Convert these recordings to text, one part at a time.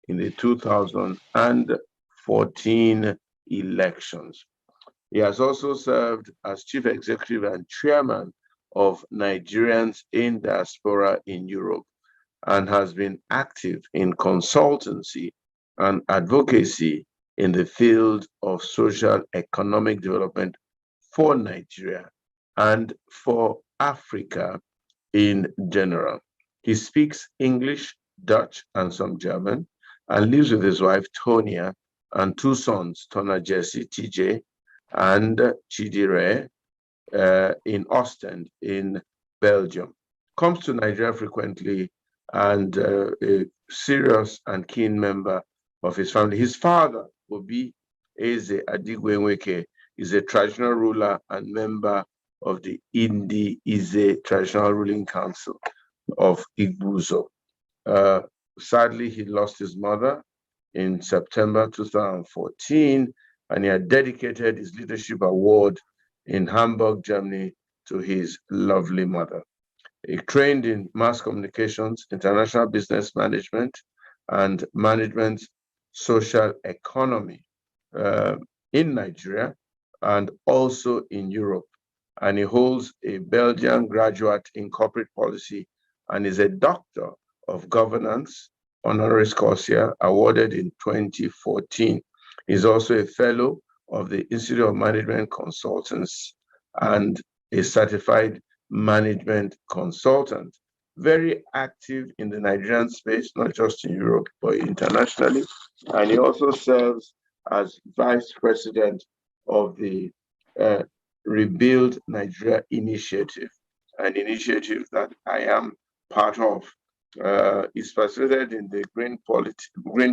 in the 2014 elections. He has also served as Chief Executive and Chairman of Nigerians in Diaspora in Europe, and has been active in consultancy and advocacy in the field of social economic development for Nigeria and for Africa in general. He speaks English, Dutch, and some German, and lives with his wife, Tonia, and two sons, Tona Jesse, TJ, and Chidire, in Ostend, in Belgium. Comes to Nigeria frequently, and a serious and keen member of his family. His father, Obi Eze Adigwe Nweke, is a traditional ruler and member of the Indi Ize Traditional Ruling Council of Igbuzo. Sadly, he lost his mother in September 2014, and he had dedicated his leadership award in Hamburg, Germany, to his lovely mother. He trained in mass communications, international business management, and management social economy in Nigeria and also in Europe. And he holds a Belgian graduate in corporate policy and is a doctor of governance, honoris causa, awarded in 2014. He's also a fellow of the Institute of Management Consultants and a certified management consultant. Very active in the Nigerian space, not just in Europe, but internationally. And he also serves as vice president of the Rebuild Nigeria Initiative, an initiative that I am part of. Is participated in the Green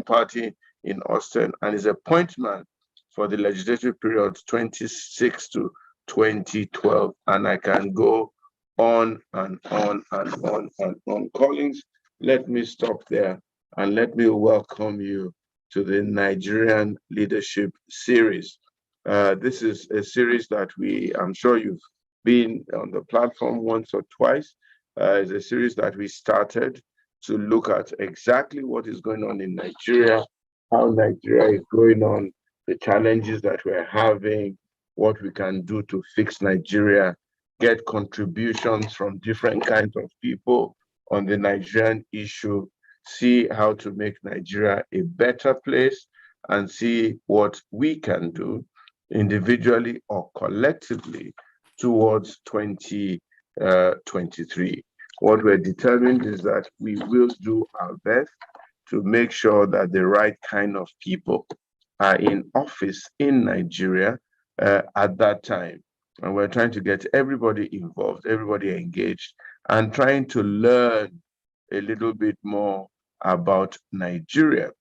Party in Austin and is a point man for the legislative period 26 to 2012. And I can go on and on and on and on. Collins, let me stop there and let me welcome you to the Nigerian Leadership Series. This is a series that I'm sure you've been on the platform once or twice. It's a series that we started to look at exactly what is going on in Nigeria, how Nigeria is going on, the challenges that we're having, what we can do to fix Nigeria, get contributions from different kinds of people on the Nigerian issue, see how to make Nigeria a better place, and see what we can do individually or collectively towards 2023. What we're determined is that we will do our best to make sure that the right kind of people are in office in Nigeria at that time. And we're trying to get everybody involved, everybody engaged, and trying to learn a little bit more about Nigeria.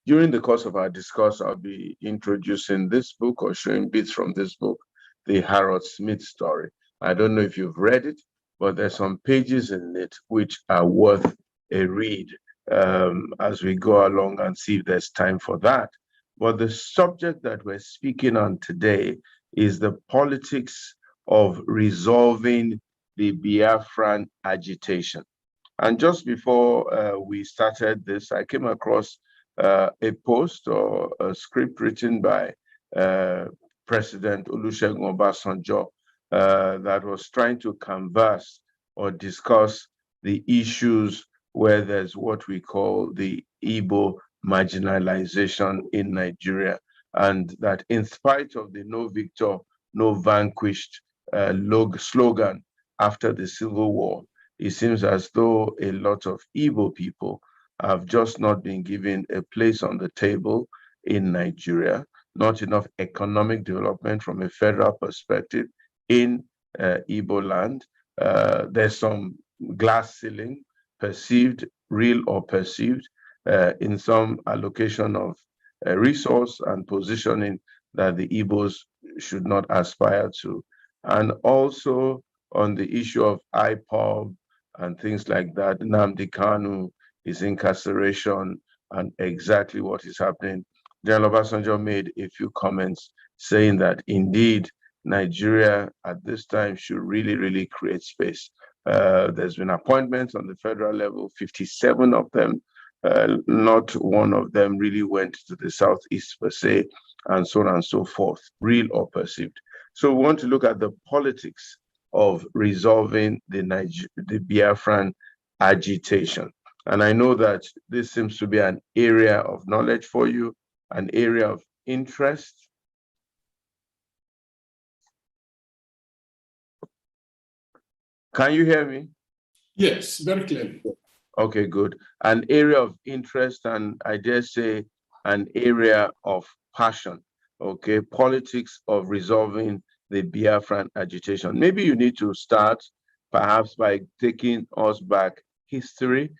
During the course of our discourse, I'll be introducing this book or showing bits from this book, The Harold Smith Story. I don't know if you've read it, but there's some pages in it which are worth a read as we go along and see if there's time for that. But the subject that we're speaking on today is the politics of resolving the Biafran agitation. And just before we started this, I came across a post or a script written by President Olusegun Obasanjo that was trying to canvass or discuss the issues where there's what we call the Igbo marginalization in Nigeria, and that in spite of the no victor, no vanquished slogan after the Civil War, it seems as though a lot of Igbo people have just not been given a place on the table in Nigeria, not enough economic development from a federal perspective in Igbo land. There's some glass ceiling, perceived, real or perceived, in some allocation of resource and positioning that the Igbos should not aspire to. And also on the issue of IPOB and things like that, Nnamdi Kanu, his incarceration, and exactly what is happening. General Obasanjo made a few comments saying that indeed Nigeria at this time should really, really create space. There's been appointments on the federal level, 57 of them, Not one of them really went to the southeast per se, and so on and so forth, real or perceived. So we want to look at the politics of resolving the Biafran agitation. And I know that this seems to be an area of knowledge for you, an area of interest. Can you hear me? Yes, very clearly. Okay, good. An area of interest, and I dare say an area of passion. Okay, politics of resolving the Biafran agitation. Maybe you need to start perhaps by taking us back history,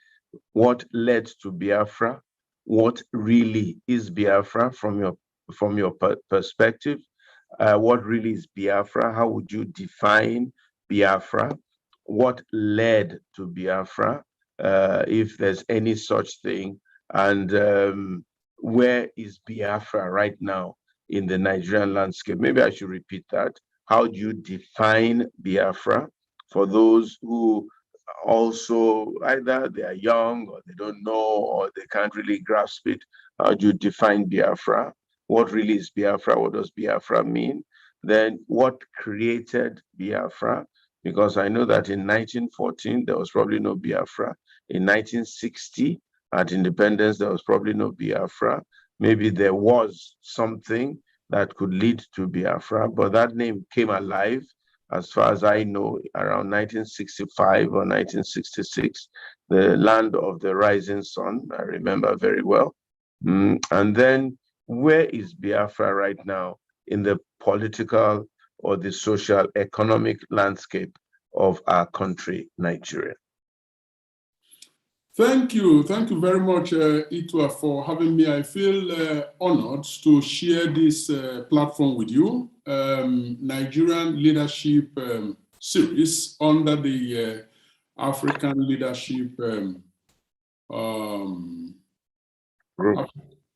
what led to Biafra, what really is Biafra from your perspective, what really is Biafra, how would you define Biafra, what led to Biafra, if there's any such thing, and where is Biafra right now in the Nigerian landscape? Maybe I should repeat that. How do you define Biafra for those who also either they are young or they don't know or they can't really grasp it? How do you define Biafra? What really is Biafra? What does Biafra mean? Then what created Biafra? Because I know that in 1914, there was probably no Biafra. In 1960, at independence, there was probably no Biafra. Maybe there was something that could lead to Biafra, but that name came alive, as far as I know, around 1965 or 1966, the land of the rising sun, I remember very well. And then where is Biafra right now in the political or the social economic landscape of our country, Nigeria? Thank you very much, Itwa, for having me. I feel honored to share this platform with you, Nigerian Leadership Series under the African Leadership Group.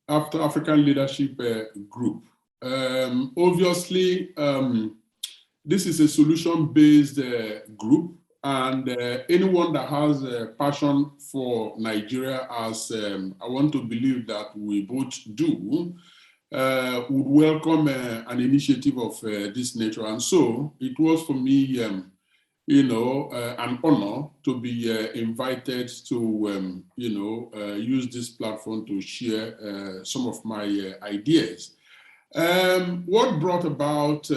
After African Leadership Group. Obviously, this is a solution-based group, and anyone that has a passion for Nigeria, as I want to believe that we both do, would welcome an initiative of this nature. And so it was for me, an honor to be invited to, use this platform to share some of my ideas. What brought about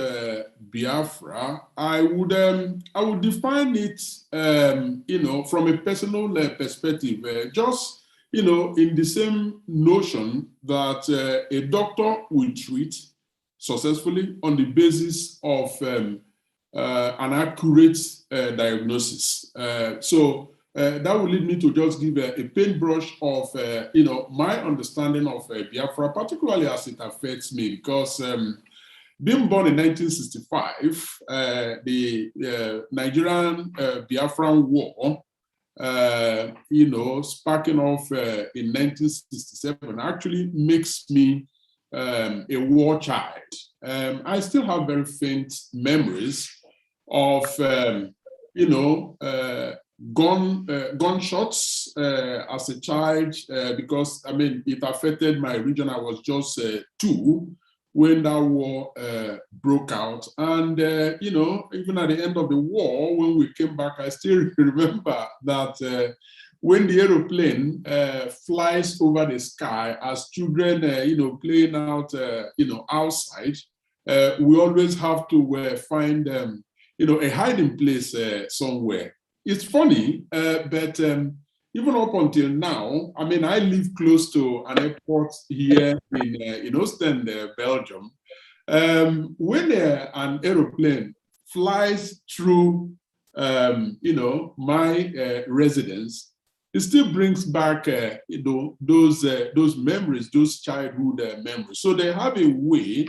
Biafra? I would define it, from a personal perspective, just, in the same notion that a doctor will treat successfully on the basis of an accurate diagnosis. So that will lead me to just give a paintbrush of, my understanding of Biafra, particularly as it affects me, because being born in 1965, the Nigerian Biafran War, sparking off in 1967, actually makes me a war child. I still have very faint memories of, gunshots as a child, because it affected my region. I was just 2 when that war broke out. And, even at the end of the war, when we came back, I still remember that when the aeroplane flies over the sky, as children, playing out, outside, we always have to find, a hiding place somewhere. It's funny, but even up until now, I live close to an airport here in Ostend, Belgium. When an aeroplane flies through, my residence, it still brings back, those memories, those childhood memories. So they have a way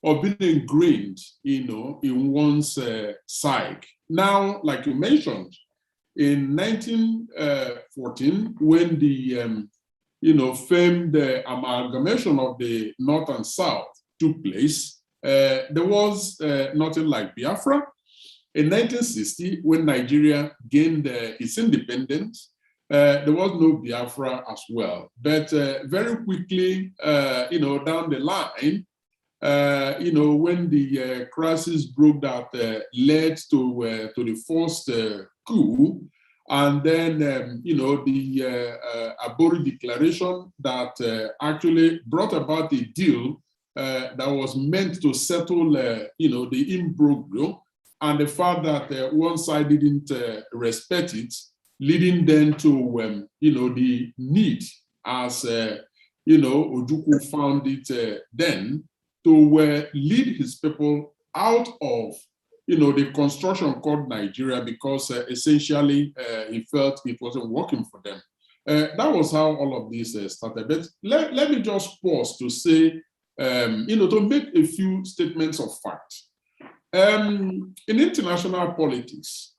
of being ingrained, in one's psyche. Now, like you mentioned, in 1914, when the, famed amalgamation of the North and South took place, there was nothing like Biafra. In 1960, when Nigeria gained its independence, there was no Biafra as well. But very quickly, down the line, when the crisis broke that led to the first coup, and then, the Abori Declaration that actually brought about a deal that was meant to settle, the imbroglio, and the fact that one side didn't respect it, leading then to, the need, as, Ojukwu found it then, to lead his people out of, the construction called Nigeria, because essentially he felt it wasn't working for them. That was how all of this started. But let me just pause to say, to make a few statements of fact. In international politics,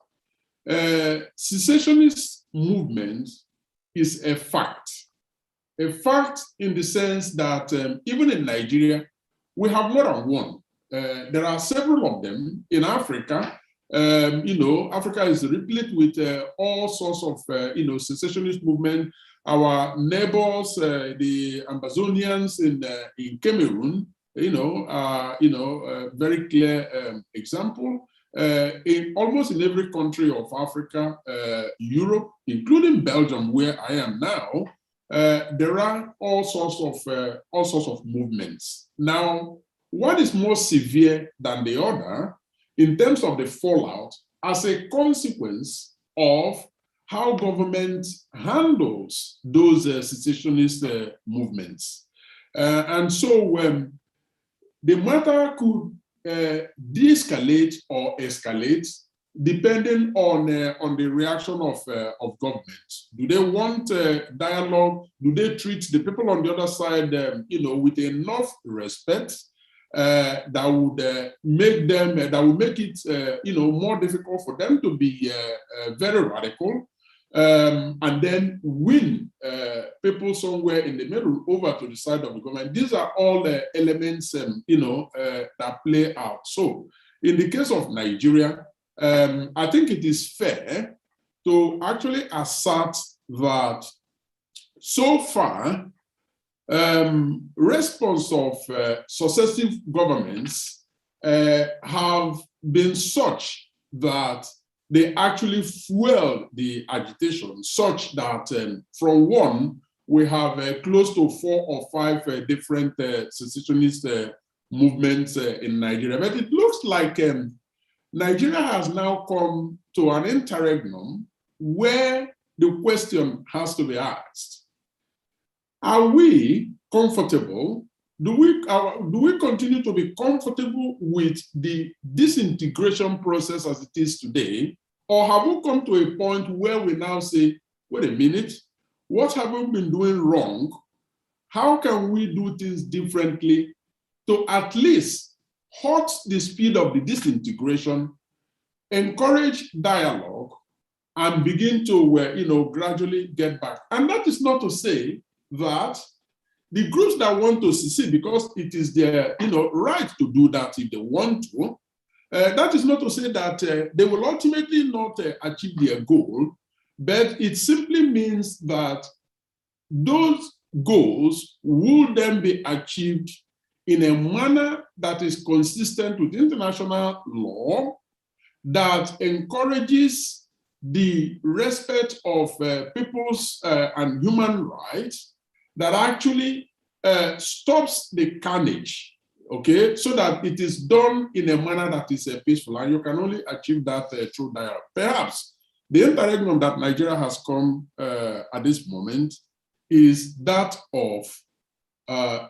secessionist movement is a fact in the sense that even in Nigeria, we have more than one. There are several of them in Africa. Africa is replete with all sorts of, secessionist movement. Our neighbors, the Amazonians in Cameroon, very clear example. Almost in every country of Africa, Europe, including Belgium, where I am now, there are all sorts of movements. Now, one is more severe than the other in terms of the fallout as a consequence of how government handles those secessionist movements. And so the matter could de-escalate or escalate depending on the reaction of government. Do they want dialogue? Do they treat the people on the other side, with enough respect that would make it, more difficult for them to be very radical, and then win people somewhere in the middle over to the side of the government? These are all the elements, that play out. So, in the case of Nigeria, I think it is fair to actually assert that so far, response of successive governments have been such that they actually fuel the agitation, such that from one, we have close to 4 or 5 different secessionist movements in Nigeria. But it looks like Nigeria has now come to an interregnum where the question has to be asked: are we comfortable? Do we continue to be comfortable with the disintegration process as it is today? Or have we come to a point where we now say, wait a minute, what have we been doing wrong? How can we do things differently to at least halt the speed of the disintegration, encourage dialogue, and begin to gradually get back? And that is not to say that the groups that want to secede, because it is their right to do that if they want to, that is not to say that they will ultimately not achieve their goal, but it simply means that those goals will then be achieved in a manner that is consistent with international law, that encourages the respect of people's and human rights, that actually stops the carnage, okay, so that it is done in a manner that is peaceful. And you can only achieve that through dialogue. Perhaps the interregnum that Nigeria has come at this moment is that of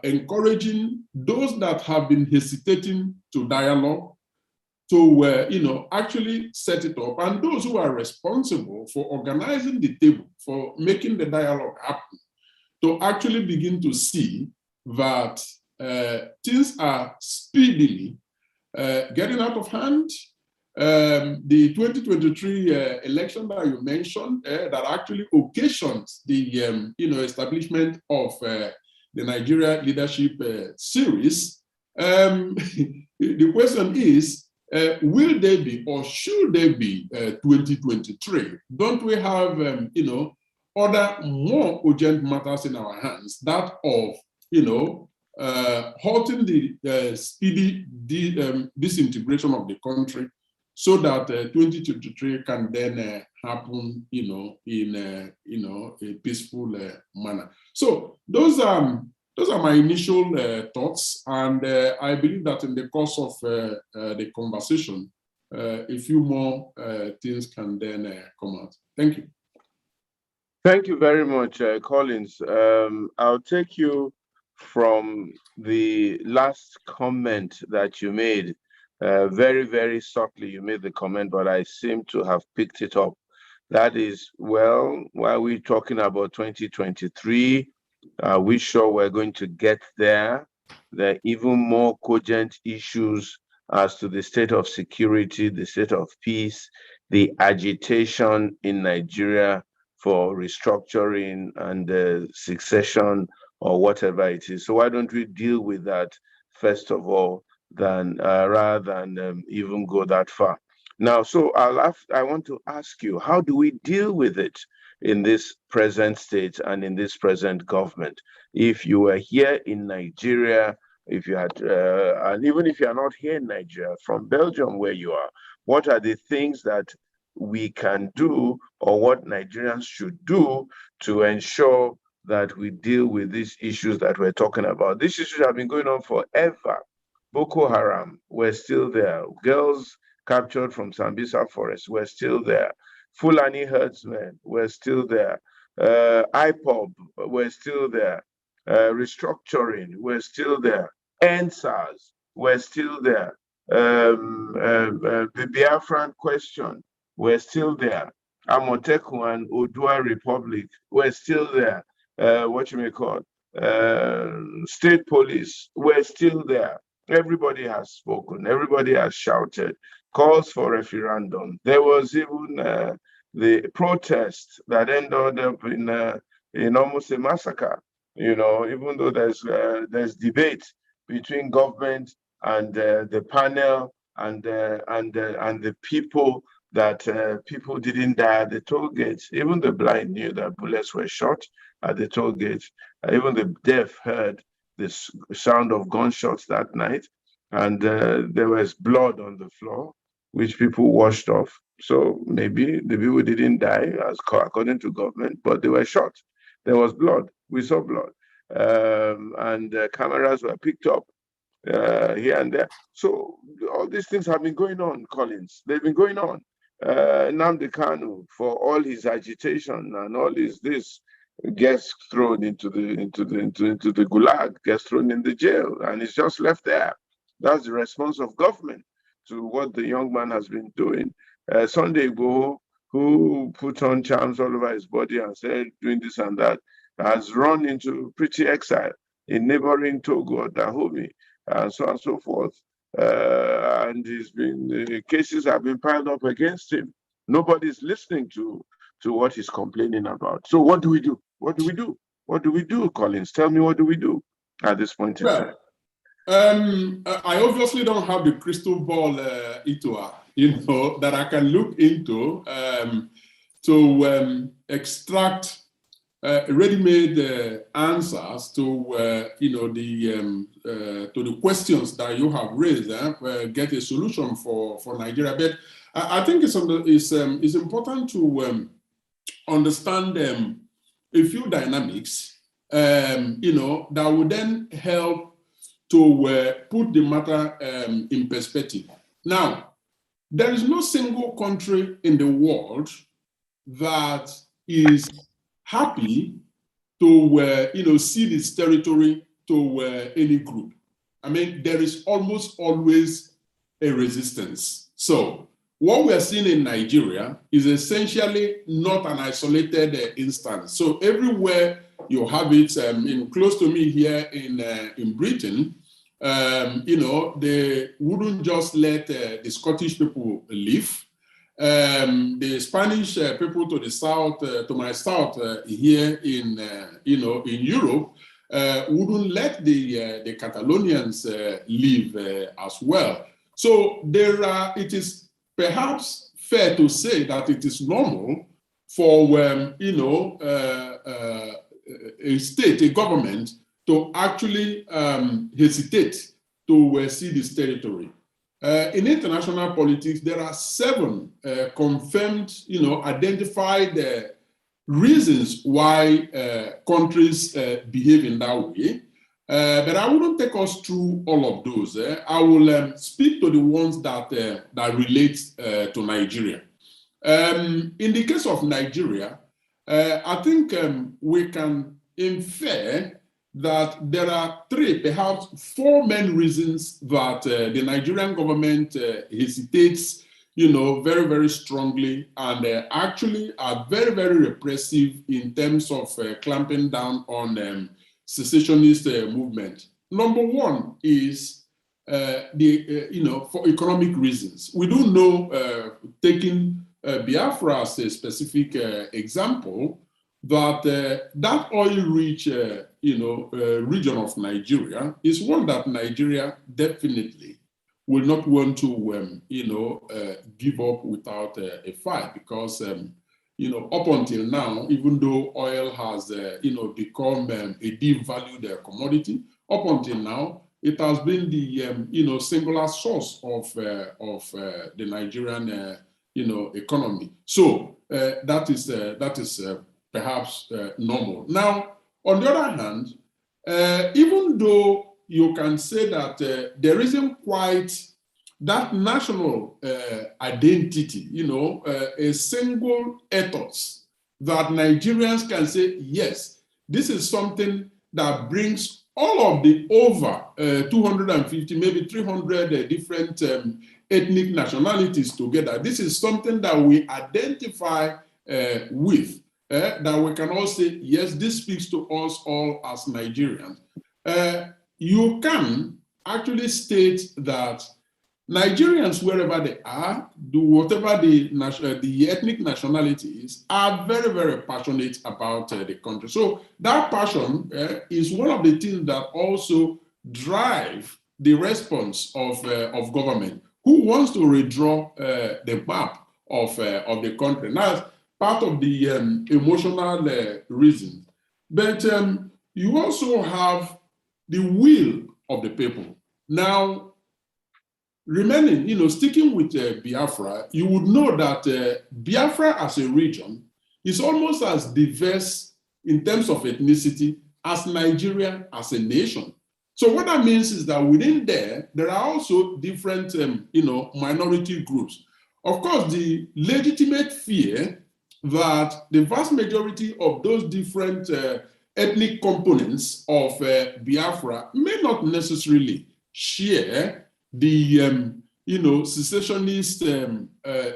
encouraging those that have been hesitating to dialogue to actually set it up, and those who are responsible for organizing the table, for making the dialogue happen, to actually begin to see that things are speedily getting out of hand. The 2023 election that you mentioned, that actually occasions the establishment of the Nigeria Leadership Series. The question is, will they be or should they be 2023? Don't we have other more urgent matters in our hands, that of, halting the speedy disintegration of the country, so that 2023 can then happen, in a peaceful manner. So those are my initial thoughts, and I believe that in the course of the conversation, a few more things can then come out. Thank you. Thank you very much, Collins. I'll take you from the last comment that you made. Very, very subtly, you made the comment, but I seem to have picked it up. That is, well, while we're talking about 2023, are we sure we're going to get there? There are even more cogent issues as to the state of security, the state of peace, the agitation in Nigeria for restructuring and succession or whatever it is. So why don't we deal with that first of all, rather than even go that far? Now, so I want to ask you, how do we deal with it in this present state and in this present government? If you were here in Nigeria, if you had, and even if you are not here in Nigeria, from Belgium where you are, what are the things that we can do, or what Nigerians should do to ensure that we deal with these issues that we're talking about? These issues have been going on forever. Boko Haram, we're still there. Girls captured from Sambisa Forest, we're still there. Fulani herdsmen, we're still there. IPOB, we're still there. Restructuring, we're still there. NSAS, we're still there. The Biafran question, we're still there. Amoteku and Odua Republic, we're still there. What you may call state police, we're still there. Everybody has spoken. Everybody has shouted. Calls for referendum. There was even the protest that ended up in almost a massacre. Even though there's debate between government and the panel and the people, that people didn't die at the toll gates. Even the blind knew that bullets were shot at the toll gates. Even the deaf heard the sound of gunshots that night, and there was blood on the floor, which people washed off. So maybe the people didn't die, as according to government, but they were shot. There was blood. We saw blood, and cameras were picked up here and there. So all these things have been going on, Collins. They've been going on. Nnamdi Kanu, for all his agitation and all his this, gets thrown into the gulag, gets thrown in the jail, and he's just left there. That's the response of government to what the young man has been doing. Sunday Igboho, who put on charms all over his body and said doing this and that, has run into pretty exile in neighboring Togo or Dahomey, and so on and so forth. And cases have been piled up against him. Nobody's listening to what he's complaining about. So what do we do? What do we do? What do we do, Collins? Tell me, what do we do at this point in time? I obviously don't have the crystal ball, Itua, that I can look into to extract ready-made answers to the questions that you have raised, get a solution for Nigeria. But I think it's important to understand a few dynamics, that would then help to put the matter in perspective. Now, there is no single country in the world that is happy to cede its territory to any group. I mean, there is almost always a resistance. So what we are seeing in Nigeria is essentially not an isolated instance. So everywhere you have it, close to me here in Britain, they wouldn't just let the Scottish people live. The Spanish people to the south, to my south here in Europe, wouldn't let the Catalonians live as well. So it is perhaps fair to say that it is normal for, a state, a government to actually hesitate to cede its territory. In international politics, there are 7 confirmed, identified reasons why countries behave in that way. But I wouldn't take us through all of those. I will speak to the ones that relate to Nigeria. In the case of Nigeria, I think we can infer that there are 3, perhaps 4 main reasons that the Nigerian government hesitates, very, very strongly, and actually are very, very repressive in terms of clamping down on secessionist movement. Number 1 is for economic reasons. We do know, taking Biafra as a specific example, that that oil-rich, region of Nigeria is one that Nigeria definitely will not want to, give up without a fight, because, up until now, even though oil has, become a devalued commodity, up until now, it has been the, singular source of the Nigerian, economy. So that is perhaps normal. Now, on the other hand, even though you can say that there isn't quite that national identity, a single ethos that Nigerians can say, yes, this is something that brings all of the over 250, maybe 300 different ethnic nationalities together. This is something that we identify with, that we can all say, yes, this speaks to us all as Nigerians. You can actually state that Nigerians, wherever they are, do whatever the ethnic nationalities, are very, very passionate about the country. So that passion is one of the things that also drive the response of government, who wants to redraw the map of the country. Now, part of the emotional reason. But you also have the will of the people. Now, remaining, sticking with Biafra, you would know that Biafra as a region is almost as diverse in terms of ethnicity as Nigeria as a nation. So what that means is that within there are also different, minority groups. Of course, the legitimate fear that the vast majority of those different ethnic components of Biafra may not necessarily share the secessionist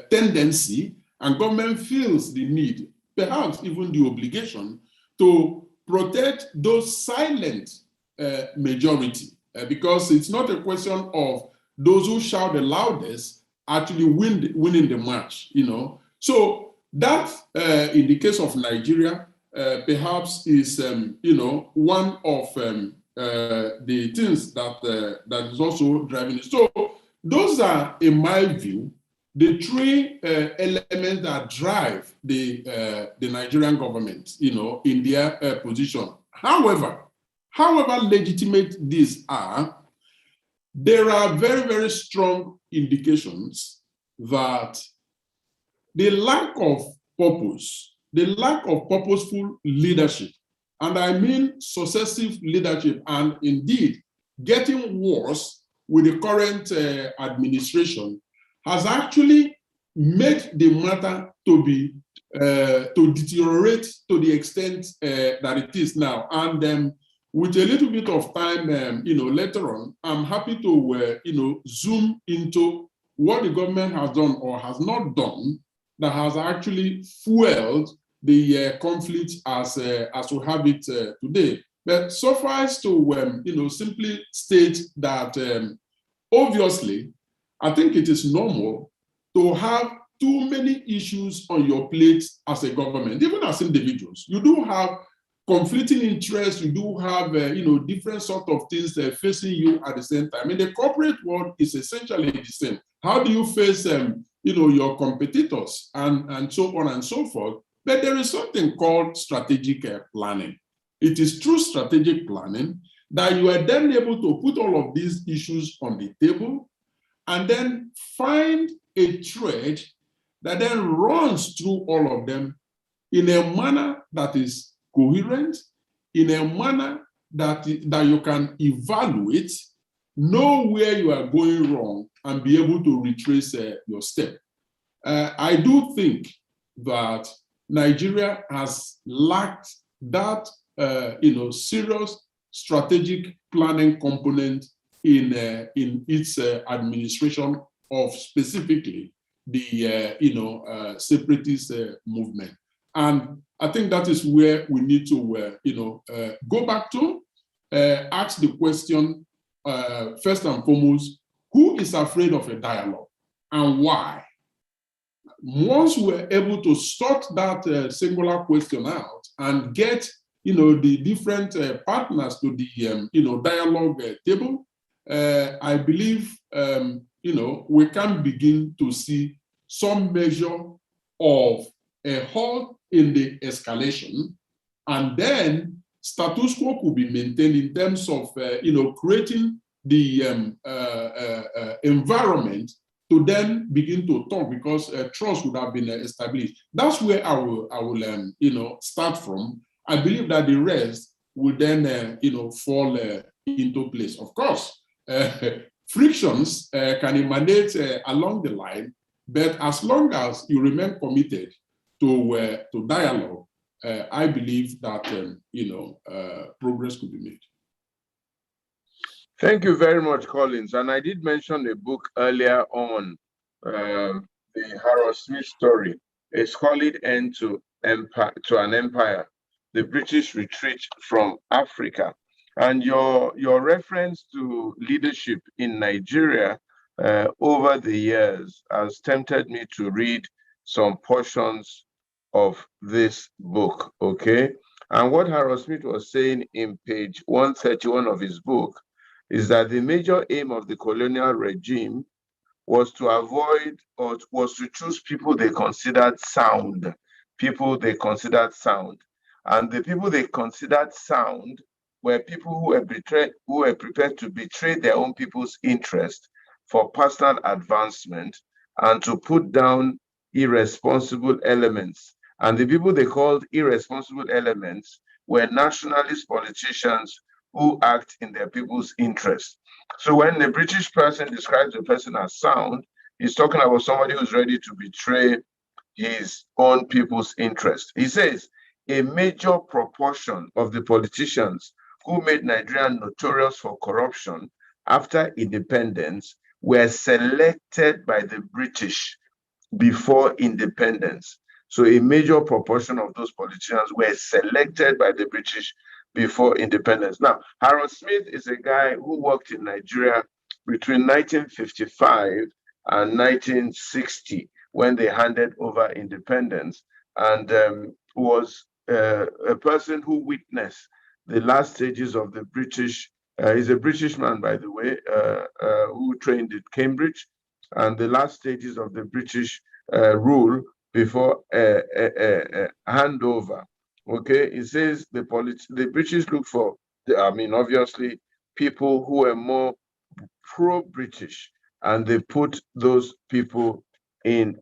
tendency, and government feels the need, perhaps even the obligation, to protect those silent majority, because it's not a question of those who shout the loudest actually winning the match. So that, in the case of Nigeria, perhaps is one of the things that is also driving it. So those are, in my view, the 3 elements that drive the Nigerian government, in their position. However legitimate these are, there are very, very strong indications that the lack of purpose, the lack of purposeful leadership, and I mean successive leadership, and indeed getting worse with the current administration, has actually made the matter to deteriorate to the extent that it is now. And with a little bit of time, later on, I'm happy to zoom into what the government has done or has not done that has actually fueled the conflict as we have it today. But suffice to simply state that obviously, I think it is normal to have too many issues on your plate as a government, even as individuals. You do have conflicting interests, you do have different sort of things facing you at the same time. In the corporate world, is essentially the same. How do you face your competitors and so on and so forth? But there is something called strategic planning. It is through strategic planning that you are then able to put all of these issues on the table and then find a thread that then runs through all of them in a manner that is coherent, in a manner that you can evaluate, know where you are going wrong, and be able to retrace your step. I do think that Nigeria has lacked that serious strategic planning component in its administration of specifically the separatist movement. And I think that is where we need to go back to, ask the question, first and foremost, who is afraid of a dialogue and why? Once we're able to sort that singular question out and get the different partners to the dialogue table, I believe we can begin to see some measure of a halt in the escalation, and then status quo could be maintained in terms of creating the environment to then begin to talk, because trust would have been established. That's where I will start from. I believe that the rest will then fall into place. Of course, frictions can emanate along the line, but as long as you remain committed to dialogue, I believe that progress could be made. Thank you very much, Collins. And I did mention a book earlier on, the Harold Smith story. It's called End to an Empire, the British Retreat from Africa. And your reference to leadership in Nigeria over the years has tempted me to read some portions of this book, okay? And what Harold Smith was saying in page 131 of his book is that the major aim of the colonial regime was to avoid, or was to choose people they considered sound, And the people they considered sound were people who were prepared to betray their own people's interest for personal advancement and to put down irresponsible elements. And the people they called irresponsible elements were nationalist politicians who act in their people's interest. So when the British person describes a person as sound, he's talking about somebody who's ready to betray his own people's interest. He says a major proportion of the politicians who made Nigeria notorious for corruption after independence were selected by the British before independence. So a major proportion of those politicians were selected by the British before independence. Now, Harold Smith is a guy who worked in Nigeria between 1955 and 1960 when they handed over independence, and was a person who witnessed the last stages of the British. He's a British man, by the way, who trained at Cambridge, and the last stages of the British rule before handover. Okay, it says the British look for, obviously, people who are more pro-British, and they put those people in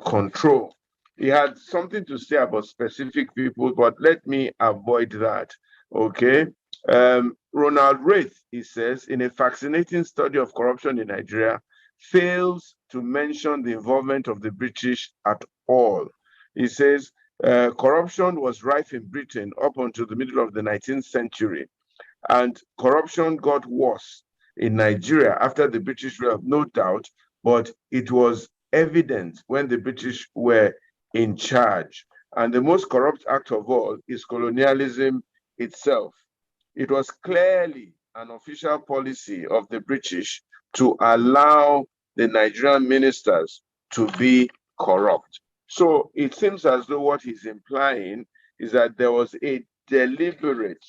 control. He had something to say about specific people, but let me avoid that. Okay. Ronald Wraith, he says, in a fascinating study of corruption in Nigeria, fails to mention the involvement of the British at all. He says, corruption was rife in Britain up until the middle of the 19th century, and corruption got worse in Nigeria after the British rule, no doubt, but it was evident when the British were in charge. And the most corrupt act of all is colonialism itself. It was clearly an official policy of the British to allow the Nigerian ministers to be corrupt. So it seems as though what he's implying is that there was a deliberate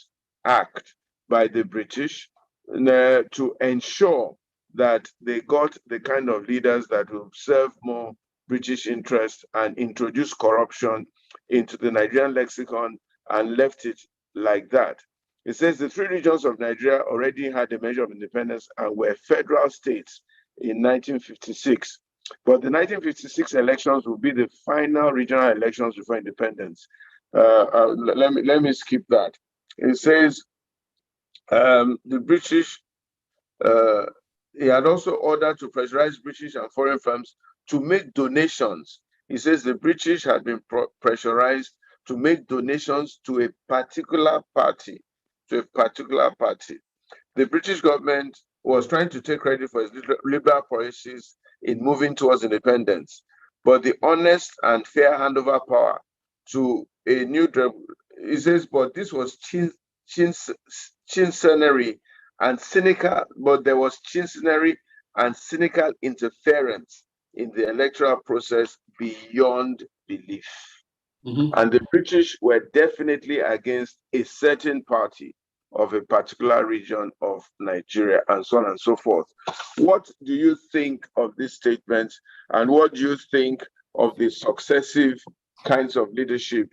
act by the British to ensure that they got the kind of leaders that will serve more British interests and introduce corruption into the Nigerian lexicon and left it like that. It says the three regions of Nigeria already had a measure of independence and were federal states in 1956. But the 1956 elections will be the final regional elections before independence. Let me skip that. It says the British, he had also ordered to pressurize British and foreign firms to make donations. He says the British had been pressurized to make donations to a particular party, The British government was trying to take credit for its liberal policies in moving towards independence, but the honest and fair handover power to a new, he says, but this was chincenery and cynical, but there was chincenery and cynical interference in the electoral process beyond belief. And the British were definitely against a certain party of a particular region of Nigeria, and so on and so forth. What do you think of this statement, and what do you think of the successive kinds of leadership,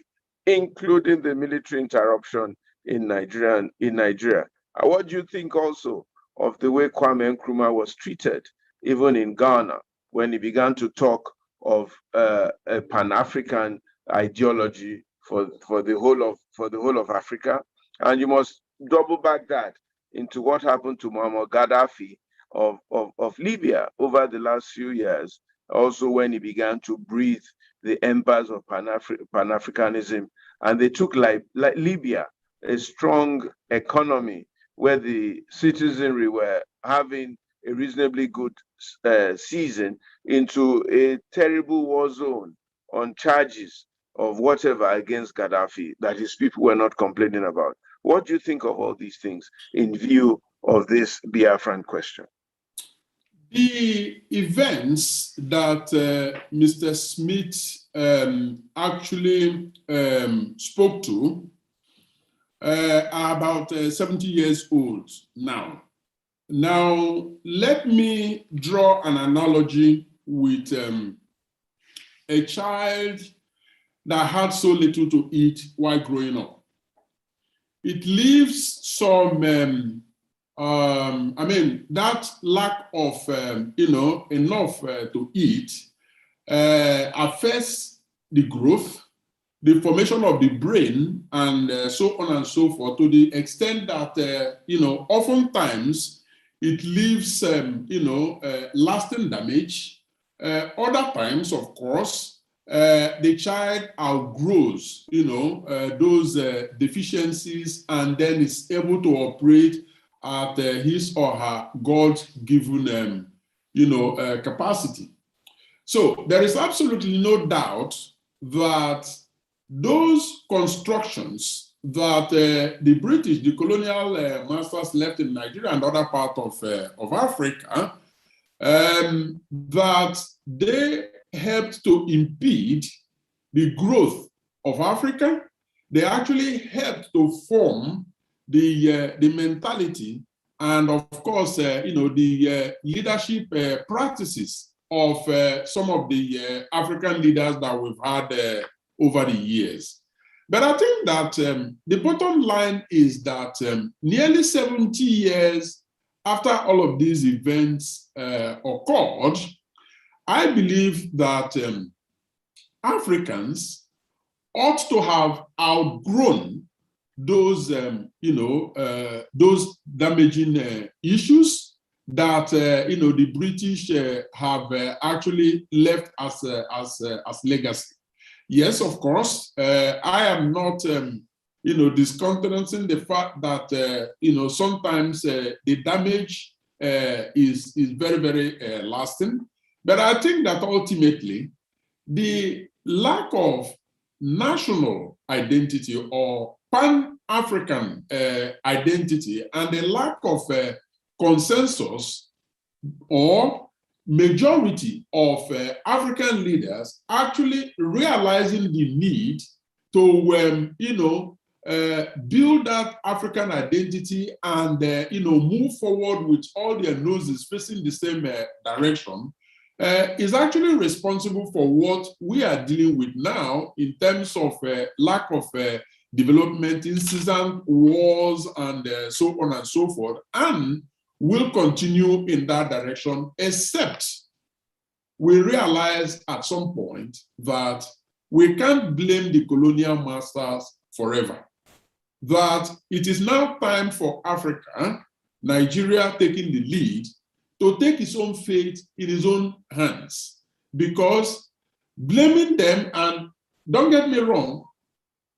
including the military interruption in Nigeria? And what do you think also of the way Kwame Nkrumah was treated, even in Ghana, when he began to talk of a Pan-African ideology for the whole of Africa? And you must double back that into what happened to Muammar Gaddafi of Libya over the last few years, also when he began to breathe the embers of Pan-Africanism. And they took like Libya, a strong economy where the citizenry were having a reasonably good season, into a terrible war zone on charges of whatever against Gaddafi that his people were not complaining about. What do you think of all these things in view of this Biafran question? The events that Mr. Smith actually spoke to are about 70 years old now. Now, let me draw an analogy with a child that had so little to eat while growing up. It leaves some, that lack of, enough to eat affects the growth, the formation of the brain, and so on and so forth, to the extent that, oftentimes it leaves, lasting damage. Other times, of course, the child outgrows, those deficiencies, and then is able to operate at his or her God-given, capacity. So there is absolutely no doubt that those constructions that the British, the colonial masters left in Nigeria and other parts of Africa, that they helped to impede the growth of Africa. They actually helped to form the mentality and, of course, the leadership practices of some of the African leaders that we've had over the years. But I think that the bottom line is that nearly 70 years after all of these events occurred, I believe that Africans ought to have outgrown those, those damaging issues that the British have actually left as legacy. Yes, of course, I am not, discountenancing the fact that sometimes the damage is very, very lasting. But I think that ultimately, the lack of national identity or Pan-African identity and the lack of consensus or majority of African leaders actually realizing the need to, build that African identity and, move forward with all their noses facing the same direction, is actually responsible for what we are dealing with now in terms of lack of development, incessant wars, and so on and so forth, and will continue in that direction, except we realize at some point that we can't blame the colonial masters forever. That it is now time for Africa, Nigeria taking the lead, to take its own fate in its own hands. Because blaming them, and don't get me wrong,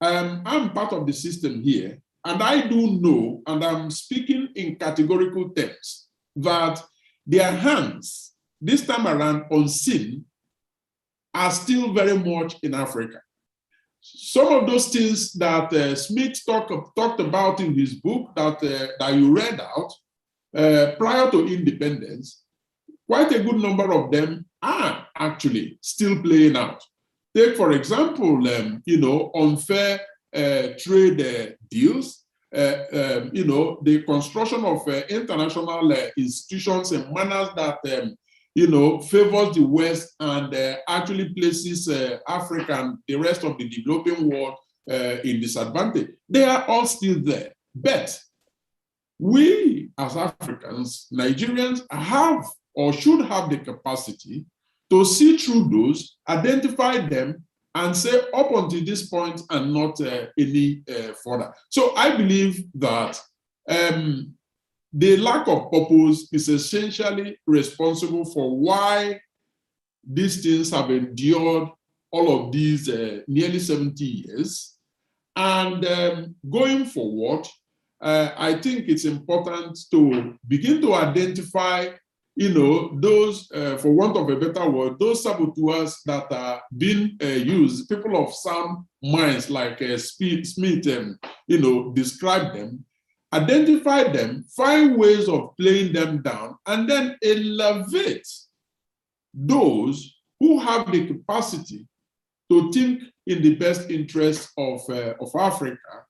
I'm part of the system here, and I do know, and I'm speaking in categorical terms, that their hands, this time around unseen, are still very much in Africa. Some of those things that Smith talked about in his book that you read out, prior to independence, quite a good number of them are actually still playing out. Take, for example, unfair trade deals, the construction of international institutions and manners that, favors the West and actually places Africa and the rest of the developing world in disadvantage. They are all still there. But we, as Africans, Nigerians, have or should have the capacity to see through those, identify them, and say up until this point and not any further. So I believe that the lack of purpose is essentially responsible for why these things have endured all of these nearly 70 years. And going forward, I think it's important to begin to identify, those, for want of a better word, those saboteurs that are being used, people of sound minds like Smith, describe them, identify them, find ways of playing them down, and then elevate those who have the capacity to think in the best interest of Africa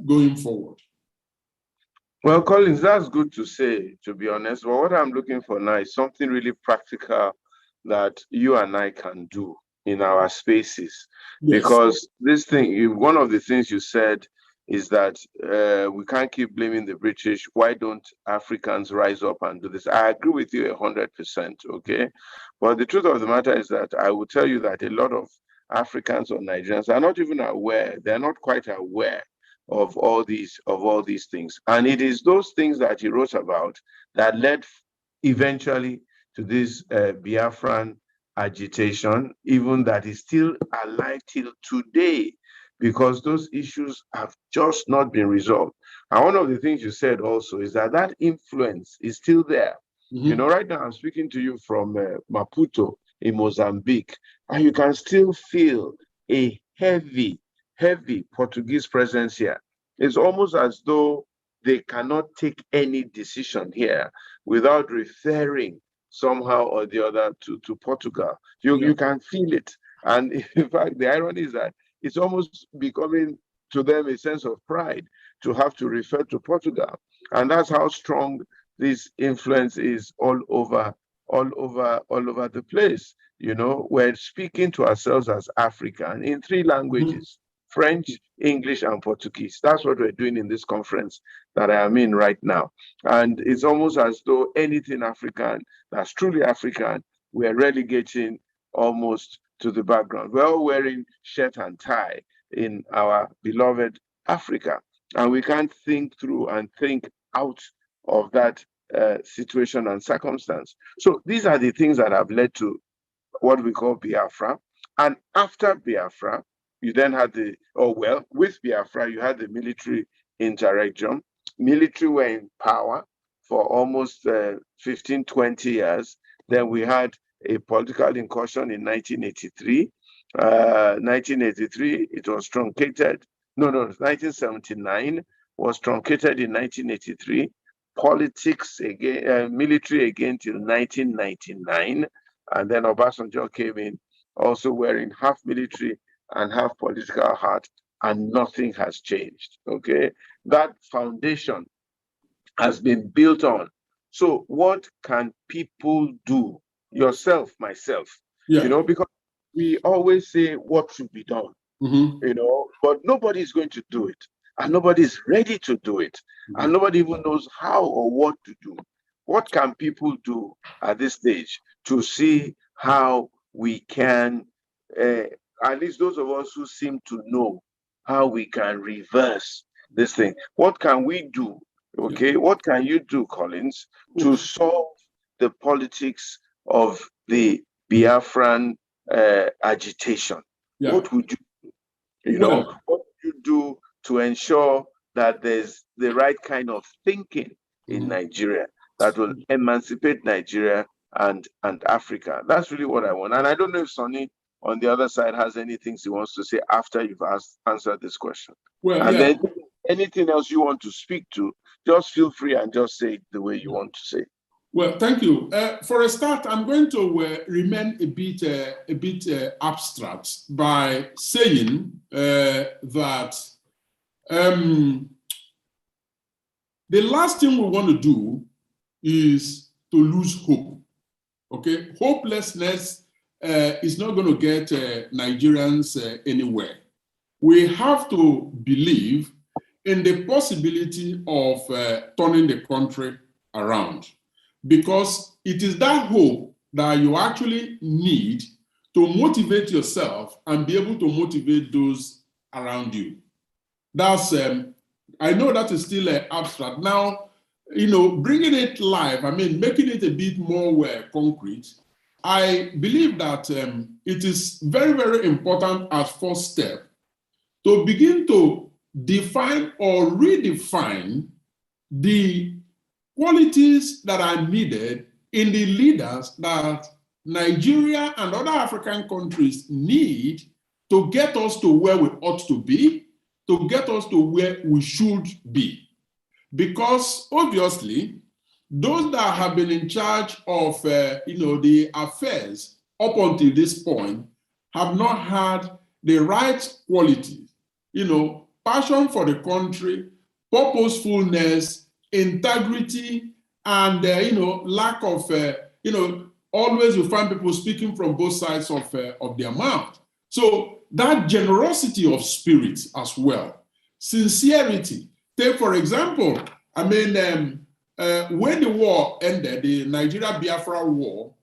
going forward. Well, Collins, that's good to say, to be honest. But what I'm looking for now is something really practical that you and I can do in our spaces. Yes. Because this thing, one of the things you said is that we can't keep blaming the British. Why don't Africans rise up and do this? I agree with you 100%, okay? But the truth of the matter is that I will tell you that a lot of Africans or Nigerians are not even aware. They're not quite aware of all these things. And it is those things that he wrote about that led eventually to this Biafran agitation, even that is still alive till today, because those issues have just not been resolved. And one of the things you said also is that influence is still there. Mm-hmm. Right now I'm speaking to you from Maputo in Mozambique, and you can still feel a heavy Portuguese presence here. It's almost as though they cannot take any decision here without referring somehow or the other to Portugal. You can feel it. And in fact, the irony is that it's almost becoming to them a sense of pride to have to refer to Portugal. And that's how strong this influence is all over the place. We're speaking to ourselves as African in 3 languages, French, English, and Portuguese. That's what we're doing in this conference that I am in right now. And it's almost as though anything African that's truly African, we're relegating almost to the background. We're all wearing shirt and tie in our beloved Africa. And we can't think through and think out of that situation and circumstance. So these are the things that have led to what we call Biafra. And after Biafra, you then had with Biafra, you had the military interregnum. Military were in power for almost 15, 20 years. Then we had a political incursion in 1983. 1983, it was truncated. 1979 was truncated in 1983. Politics again, military again till 1999. And then Obasanjo came in, also wearing half military and half political heart, and nothing has changed, okay? That foundation has been built on. So what can people do yourself, myself, Yeah. because we always say what should be done, but nobody is going to do it, and nobody is ready to do it, and nobody even knows how or what to do. What can people do at this stage to see how we can, at least those of us who seem to know how we can reverse this thing? What can we do? Okay, what can you do, Collins, to solve the politics of the Biafran agitation? Yeah. What would you, what would you do to ensure that there's the right kind of thinking in Nigeria that will emancipate Nigeria and Africa? That's really what I want. And I don't know if Sonny on the other side has anything he wants to say after you've answered this question. Well, and then anything else you want to speak to, just feel free and just say it the way you want to say it. Well, thank you. For a start, I'm going to remain a bit abstract by saying that the last thing we want to do is to lose hope. Okay, hopelessness is not going to get Nigerians anywhere. We have to believe in the possibility of turning the country around, because it is that hope that you actually need to motivate yourself and be able to motivate those around you. That's, I know that is still abstract. Now, bringing it live, making it a bit more concrete, I believe that it is very, very important as first step to begin to define or redefine the qualities that are needed in the leaders that Nigeria and other African countries need to get us to where we ought to be, to get us to where we should be. Because obviously, those that have been in charge of the affairs up until this point have not had the right qualities, passion for the country, purposefulness, integrity, and lack of always you find people speaking from both sides of their mouth. So that generosity of spirit as well, sincerity. Take for example, when the war ended, the Nigeria-Biafra war,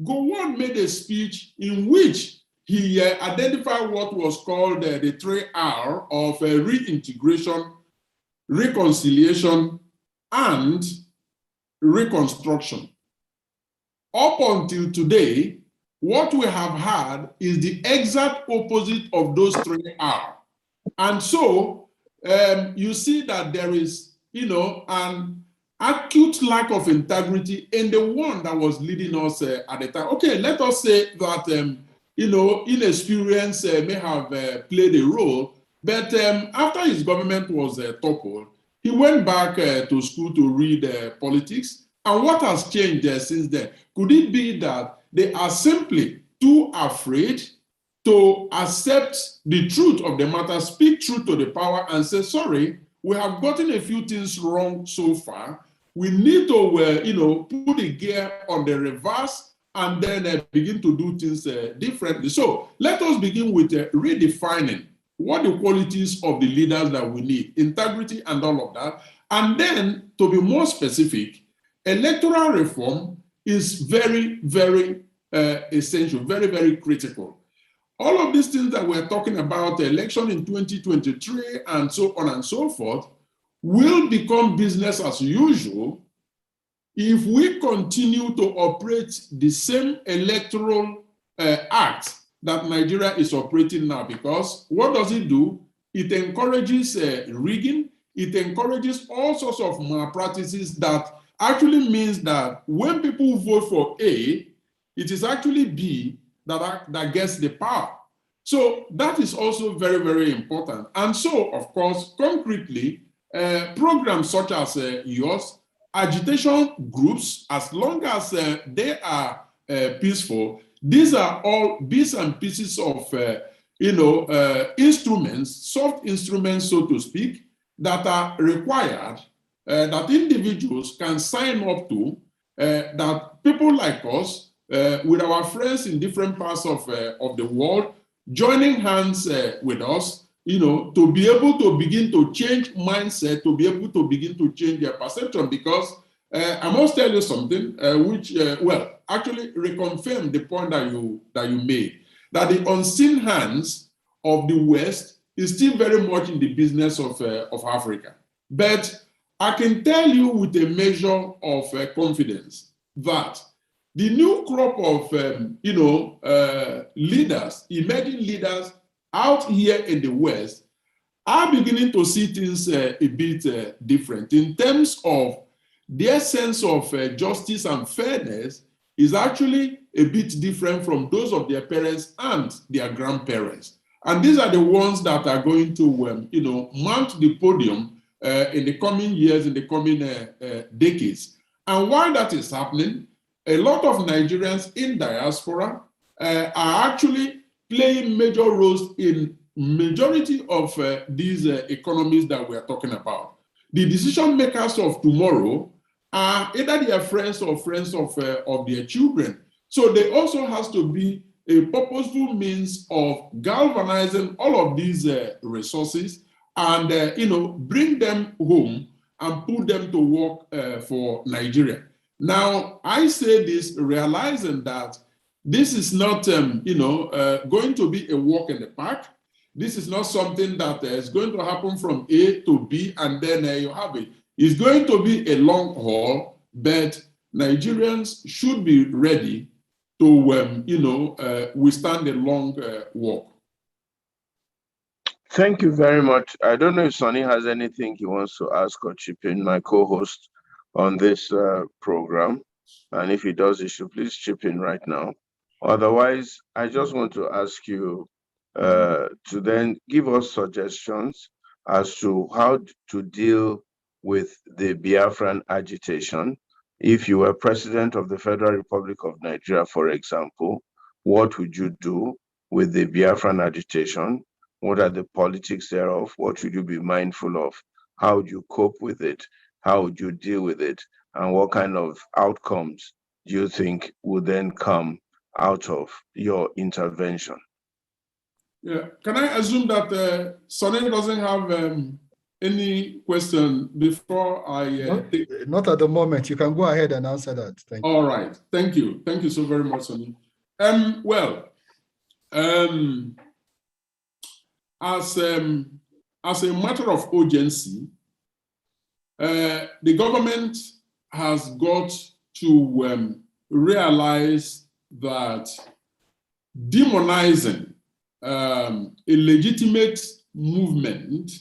Gowon made a speech in which he identified what was called the 3R of reintegration, reconciliation, and reconstruction. Up until today, what we have had is the exact opposite of those 3R. And so you see that there is, an acute lack of integrity in the one that was leading us at the time. Okay, let us say that, inexperience may have played a role, but after his government was toppled, he went back to school to read politics. And what has changed since then? Could it be that they are simply too afraid to accept the truth of the matter, speak truth to the power, and say, sorry, we have gotten a few things wrong so far. We need to, put the gear on the reverse and then begin to do things differently. So let us begin with redefining what the qualities of the leaders that we need, integrity and all of that. And then, to be more specific, electoral reform is very, very essential, very, very critical. All of these things that we're talking about, the election in 2023 and so on and so forth, will become business as usual if we continue to operate the same electoral act that Nigeria is operating now. Because what does it do? It encourages rigging. It encourages all sorts of malpractices that actually means that when people vote for A, it is actually B that gets the power. So that is also very, very important. And so, of course, concretely, programs such as yours, agitation groups, as long as they are peaceful, these are all bits and pieces of, instruments, soft instruments, so to speak, that are required, that individuals can sign up to, that people like us with our friends in different parts of the world, joining hands with us, to be able to begin to change mindset, to be able to begin to change their perception. Because I must tell you something, which actually reconfirm the point that you made, that the unseen hands of the West is still very much in the business of Africa. But I can tell you with a measure of confidence that the new crop of leaders, emerging leaders out here in the West are beginning to see things a bit different in terms of their sense of justice and fairness is actually a bit different from those of their parents and their grandparents. And these are the ones that are going to, mount the podium in the coming years, in the coming decades. And while that is happening, a lot of Nigerians in diaspora are actually playing major roles in majority of these economies that we are talking about. The decision makers of tomorrow are either their friends or friends of their children. So there also has to be a purposeful means of galvanizing all of these resources and bring them home and put them to work for Nigeria. Now, I say this realizing that this is not going to be a walk in the park. This is not something that is going to happen from A to B and then you have it. It's going to be a long haul, but Nigerians should be ready to withstand a long walk. Thank you very much. I don't know if Sonny has anything he wants to ask or chip in, my co-host on this program. And if he does, he should please chip in right now. Otherwise, I just want to ask you to then give us suggestions as to how to deal with the Biafran agitation. If you were president of the Federal Republic of Nigeria, for example, what would you do with the Biafran agitation? What are the politics thereof? What should you be mindful of? How would you cope with it? How would you deal with it? And what kind of outcomes do you think would then come out of your intervention? Yeah, can I assume that Sonny doesn't have any question before I take... Not at the moment. You can go ahead and answer that. Thank you. All right. Thank you. Thank you so very much, Sonny. As a matter of urgency, the government has got to realize that demonizing a legitimate movement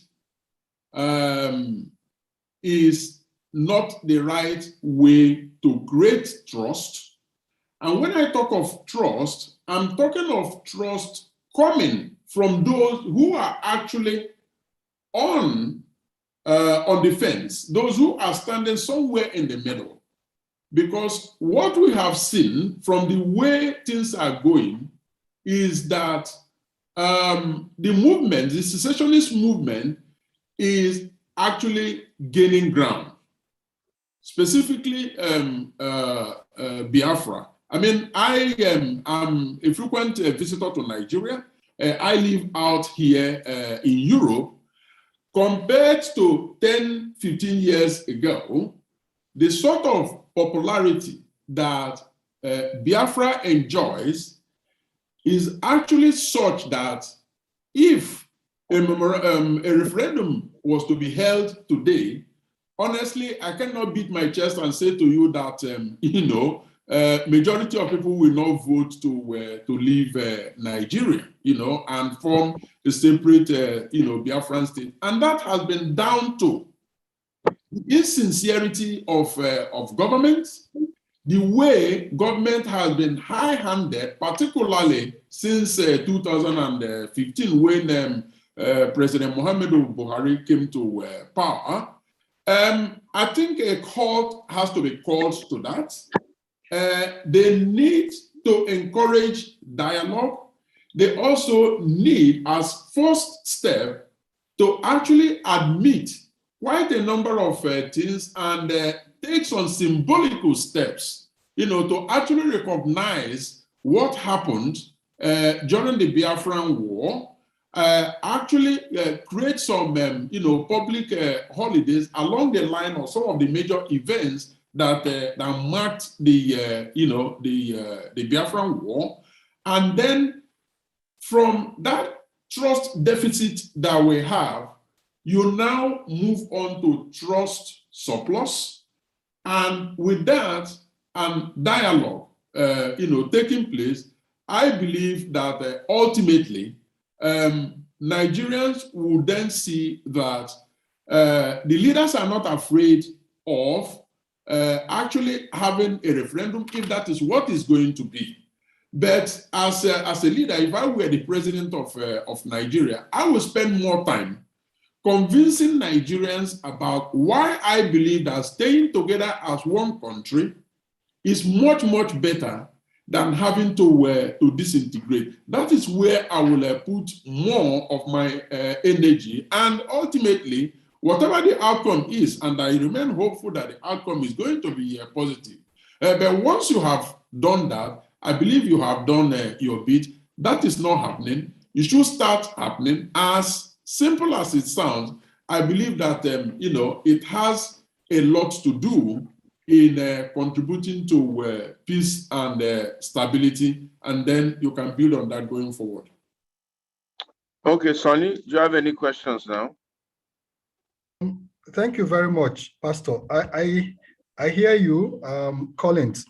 is not the right way to create trust. And when I talk of trust, I'm talking of trust coming from those who are actually on the fence, those who are standing somewhere in the middle. Because what we have seen from the way things are going is that the movement, the secessionist movement, is actually gaining ground. Specifically, Biafra. I mean, I am a frequent visitor to Nigeria. I live out here in Europe. Compared to 10, 15 years ago, the sort of popularity that Biafra enjoys is actually such that if a referendum was to be held today, honestly, I cannot beat my chest and say to you that, majority of people will not vote to leave Nigeria, and form a separate, Biafran state. And that has been down to the insincerity of government, the way government has been high-handed, particularly since 2015, when President Muhammadu Buhari came to power. I think a call has to be called to that. They need to encourage dialogue. They also need, as first step, to actually admit quite a number of things and take some symbolical steps, to actually recognize what happened during the Biafran War, actually create some, public holidays along the line of some of the major events that marked the, the Biafran War, and then from that trust deficit that we have, you now move on to trust surplus, and with that and dialogue, taking place, I believe that ultimately Nigerians will then see that the leaders are not afraid of actually having a referendum if that is what is going to be. But as a leader, if I were the president of Nigeria, I would spend more time convincing Nigerians about why I believe that staying together as one country is much, much better than having to disintegrate. That is where I will put more of my energy, and ultimately, whatever the outcome is, and I remain hopeful that the outcome is going to be positive. But once you have done that, I believe you have done your bit. That is not happening. It should start happening. As simple as it sounds, I believe that it has a lot to do in contributing to peace and stability, and then you can build on that going forward. Okay, Sonny, do you have any questions now? Thank you very much, Pastor. I hear you, Collins.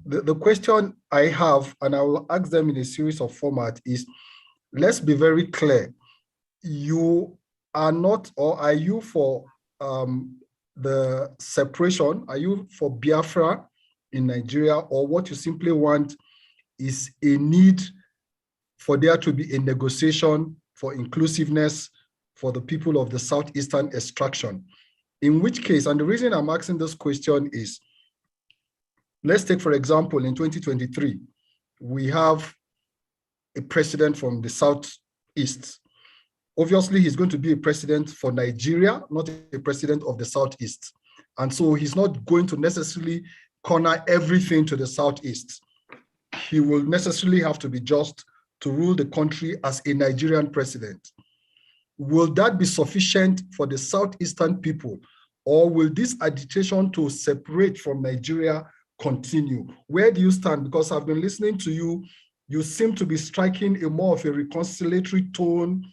The question I have, and I will ask them in a series of format, is let's be very clear. You are not, or are you for the separation? Are you for Biafra in Nigeria, or what you simply want is a need for there to be a negotiation for inclusiveness for the people of the Southeastern extraction? In which case, and the reason I'm asking this question is, let's take, for example, in 2023, we have a president from the Southeast. Obviously, he's going to be a president for Nigeria, not a president of the Southeast. And so he's not going to necessarily corner everything to the Southeast. He will necessarily have to be just to rule the country as a Nigerian president. Will that be sufficient for the Southeastern people? Or will this agitation to separate from Nigeria continue? Where do you stand? Because I've been listening to you. You seem to be striking a more of a reconciliatory tone.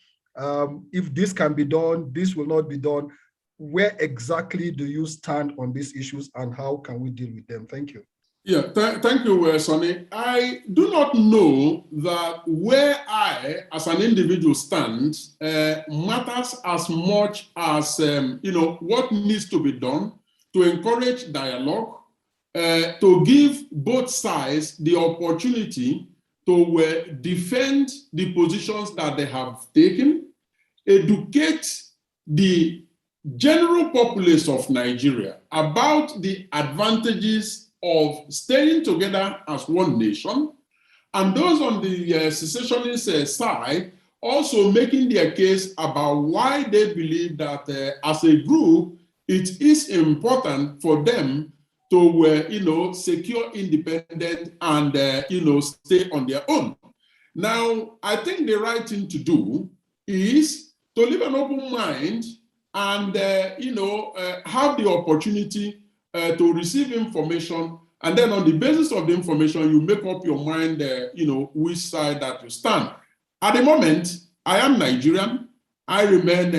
If this can be done, this will not be done. Where exactly do you stand on these issues, and how can we deal with them? Thank you. Yeah, thank you, Sonny. I do not know that where I, as an individual, stand matters as much as what needs to be done to encourage dialogue, to give both sides the opportunity to defend the positions that they have taken, educate the general populace of Nigeria about the advantages of staying together as one nation, and those on the secessionist side also making their case about why they believe that as a group, it is important for them to secure independence and stay on their own. Now, I think the right thing to do is to leave an open mind and have the opportunity to receive information, and then on the basis of the information, you make up your mind, which side that you stand. At the moment, I am Nigerian. I remain,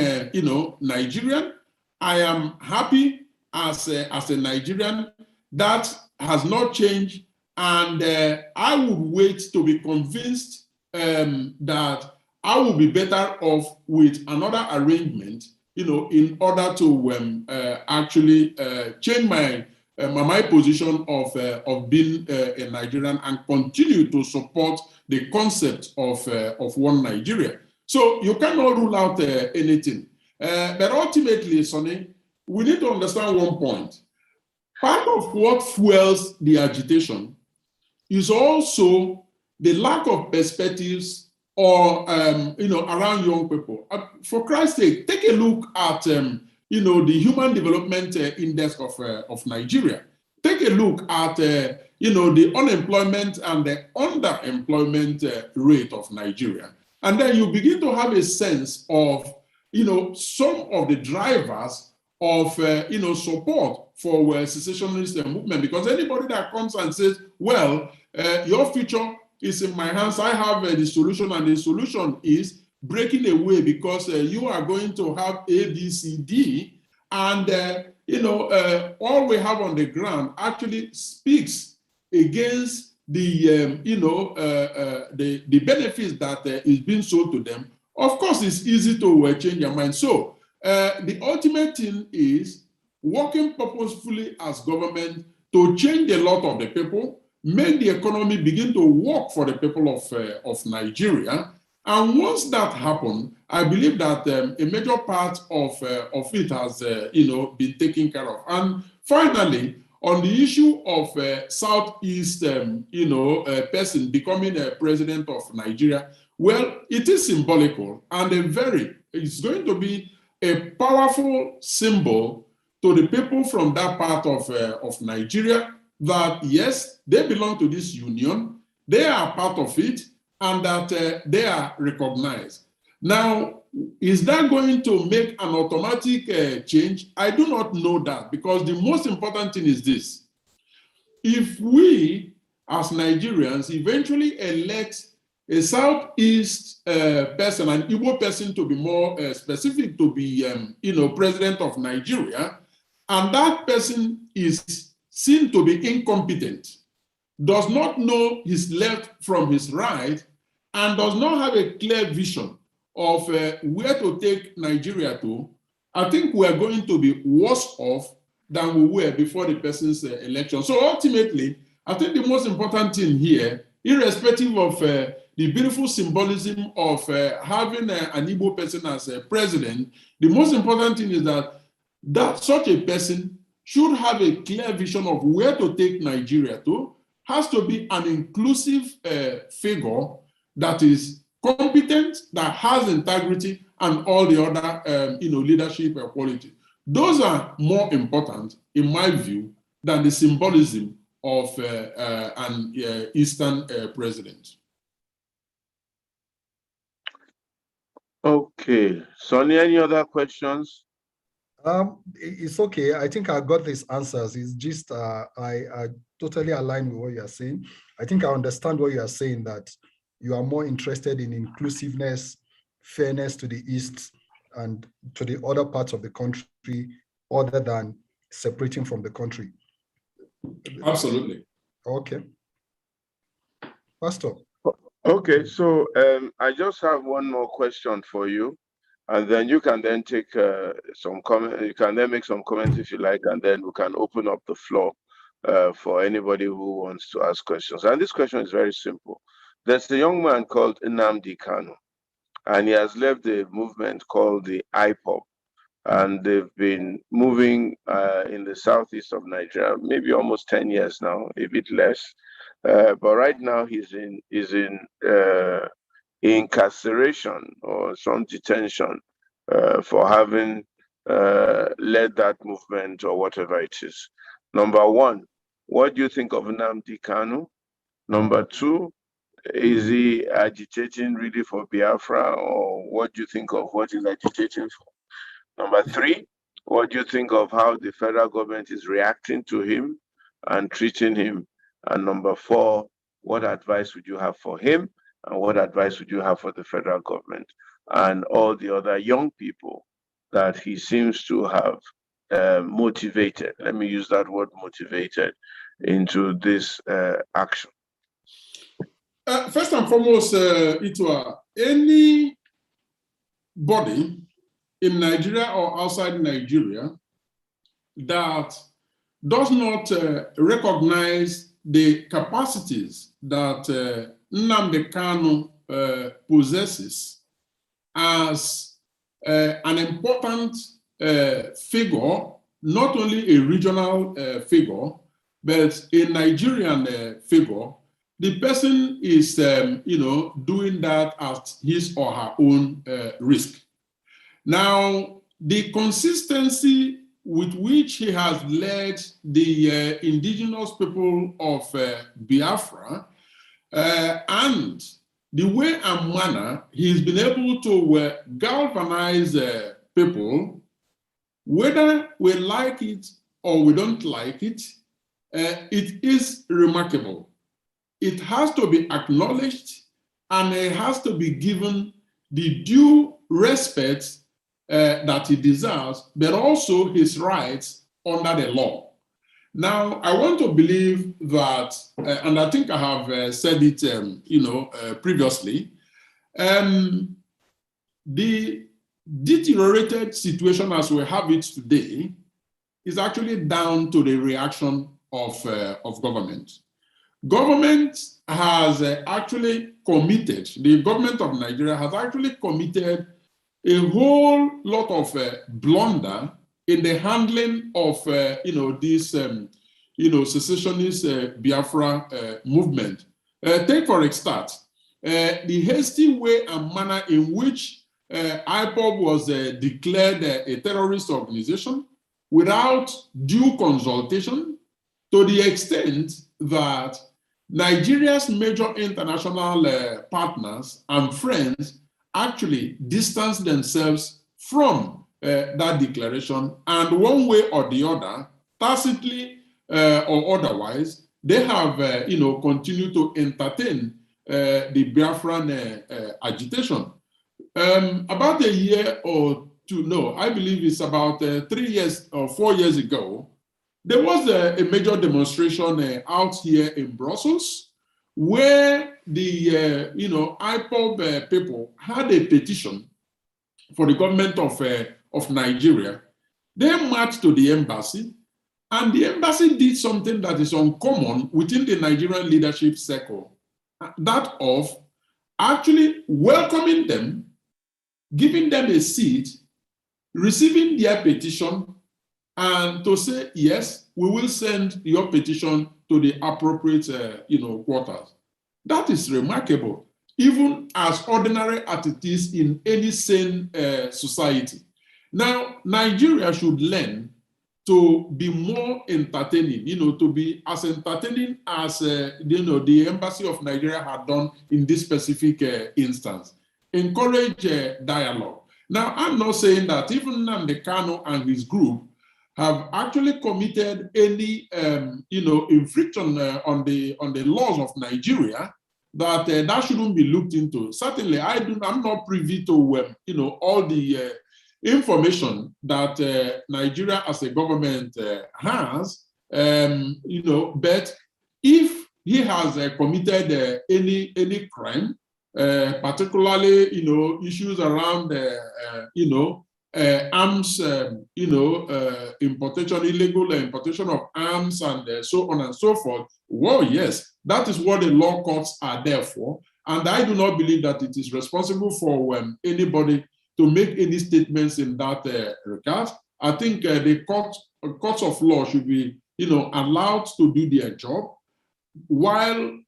Nigerian. I am happy as a Nigerian. That has not changed, and I would wait to be convinced that I will be better off with another arrangement, in order to actually change my position of being a Nigerian and continue to support the concept of one Nigeria. So you cannot rule out anything. But ultimately, Sonny, we need to understand one point. Part of what fuels the agitation is also the lack of perspectives or around young people. For Christ's sake, take a look at the Human Development Index of Nigeria. take a look at the unemployment and the underemployment rate of Nigeria. And then you begin to have a sense of, some of the drivers of, support for secessionist movement. Because anybody that comes and says, well, your future is in my hands, I have the solution, and the solution is breaking away because you are going to have A, B, C, D, and all we have on the ground actually speaks against the the benefits that is being sold to them. Of course, it's easy to change your mind. So the ultimate thing is working purposefully as government to change a lot of the people, make the economy begin to work for the people of Nigeria. And once that happens, I believe that a major part of it has, been taken care of. And finally, on the issue of Southeast, person becoming a president of Nigeria, well, it is symbolical and it's going to be a powerful symbol to the people from that part of Nigeria that, yes, they belong to this union, they are part of it, and that they are recognized. Now, is that going to make an automatic change? I do not know that, because the most important thing is this. If we, as Nigerians, eventually elect a Southeast person, an Igbo person to be more specific, to be, president of Nigeria, and that person is seen to be incompetent, does not know his left from his right, and does not have a clear vision of where to take Nigeria to, I think we are going to be worse off than we were before the person's election. So ultimately, I think the most important thing here, irrespective of the beautiful symbolism of having an Igbo person as a president, the most important thing is that such a person should have a clear vision of where to take Nigeria to, has to be an inclusive figure that is competent, that has integrity, and all the other leadership qualities. Those are more important, in my view, than the symbolism of an Eastern president. Okay, Sonny, any other questions? It's okay. I think I got these answers. It's just I totally align with what you are saying. I think I understand what you are saying, that you are more interested in inclusiveness, fairness to the East and to the other parts of the country, other than separating from the country. Absolutely. Okay. Pastor. Okay, so I just have one more question for you, and then you can then take some comment. You can then make some comments if you like, and then we can open up the floor for anybody who wants to ask questions. And this question is very simple. There's a young man called Nnamdi Kanu, and he has led a movement called the IPOB, and they've been moving in the southeast of Nigeria, maybe almost 10 years now, a bit less. But right now he's in incarceration or some detention for having led that movement or whatever it is. Number one, what do you think of Nnamdi Kanu? Number two, is he agitating really for Biafra, or what do you think of what he's agitating for? Number three, what do you think of how the federal government is reacting to him and treating him? And number four, what advice would you have for him? And what advice would you have for the federal government and all the other young people that he seems to have motivated, let me use that word, motivated, into this action? First and foremost, Itua, any body in Nigeria or outside Nigeria that does not recognize the capacities that Nnamdi Kanu possesses as an important figure, not only a regional figure, but a Nigerian figure, the person is, doing that at his or her own risk. Now, the consistency with which he has led the indigenous people of Biafra, and the way and manner he's been able to galvanize people, whether we like it or we don't like it, it is remarkable. It has to be acknowledged and it has to be given the due respect that he deserves, but also his rights under the law. Now, I want to believe that, and I think I have said it, previously, the deteriorated situation as we have it today is actually down to the reaction of government. Government has actually committed, the government of Nigeria has actually committed a whole lot of blunder in the handling of, this, secessionist Biafra movement. Take for a start, the hasty way and manner in which IPOB was declared a terrorist organization without due consultation, to the extent that Nigeria's major international partners and friends actually distanced themselves from that declaration, and one way or the other, tacitly or otherwise, they have continued to entertain the Biafran agitation. About a year or two, no, I believe it's about 3 years or 4 years ago, there was a major demonstration out here in Brussels, where the IPOB people had a petition for the government of Nigeria. They marched to the embassy, and the embassy did something that is uncommon within the Nigerian leadership circle, that of actually welcoming them, giving them a seat, receiving their petition, and to say, yes, we will send your petition to the appropriate quarters. That is remarkable, even as ordinary as it is in any sane society. Now, Nigeria should learn to be more entertaining, to be as entertaining as the Embassy of Nigeria had done in this specific instance. Encourage dialogue. Now, I'm not saying that even Nnamdi Kanu and his group have actually committed any, infraction on the laws of Nigeria, that that shouldn't be looked into. Certainly, I'm not privy to, all the information that Nigeria as a government has, but if he has committed any crime, particularly, issues around, arms, importation, illegal importation of arms, and so on and so forth. Well, yes, that is what the law courts are there for. And I do not believe that it is responsible for anybody to make any statements in that regard. I think the courts of law should be, allowed to do their job, while,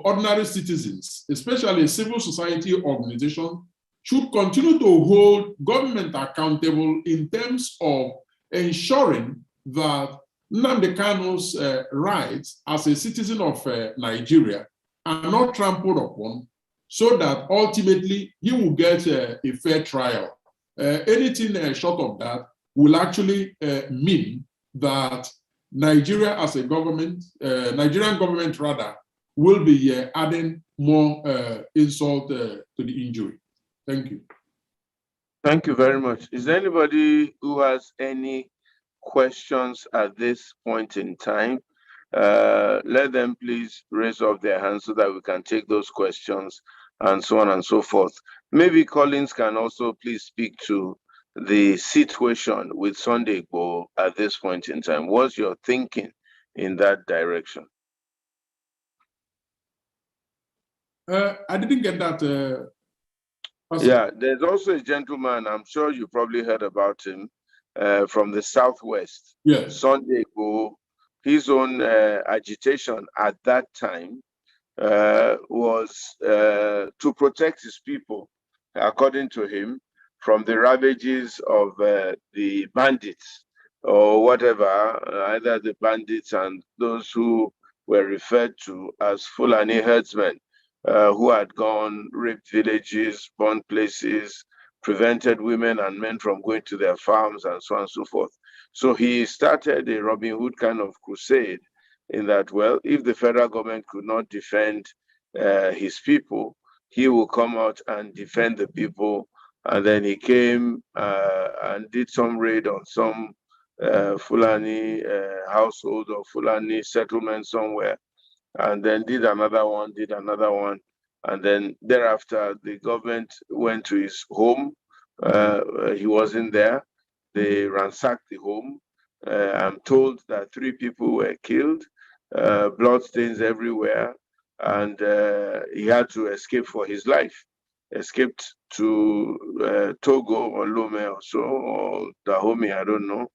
ordinary citizens, especially civil society organizations, should continue to hold government accountable in terms of ensuring that Nnamdi Kanu's rights as a citizen of Nigeria are not trampled upon, so that ultimately he will get a fair trial. Anything short of that will actually mean that Nigeria as a government, Nigerian government rather, will be adding more insult to the injury. Thank you. Thank you very much. Is there anybody who has any questions at this point in time? Let them please raise up their hands so that we can take those questions, and so on and so forth. Maybe Collins can also please speak to the situation with Sunday Igboho at this point in time. What's your thinking in that direction? I didn't get that. Yeah, there's also a gentleman, I'm sure you probably heard about him, from the Southwest. Yes. Sunday Igboho, his own agitation at that time was to protect his people, according to him, from the ravages of the bandits or whatever, either the bandits and those who were referred to as Fulani herdsmen, who had gone, raped villages, burned places, prevented women and men from going to their farms, and so on and so forth. So he started a Robin Hood kind of crusade in that, well, if the federal government could not defend his people, he will come out and defend the people. And then he came and did some raid on some Fulani household or Fulani settlement somewhere, and then did another one. And then thereafter, the government went to his home. He wasn't there. They ransacked the home. I'm told that 3 people were killed, bloodstains everywhere, and he had to escape for his life. Escaped to Togo or Lome or so, or Dahomey, I don't know,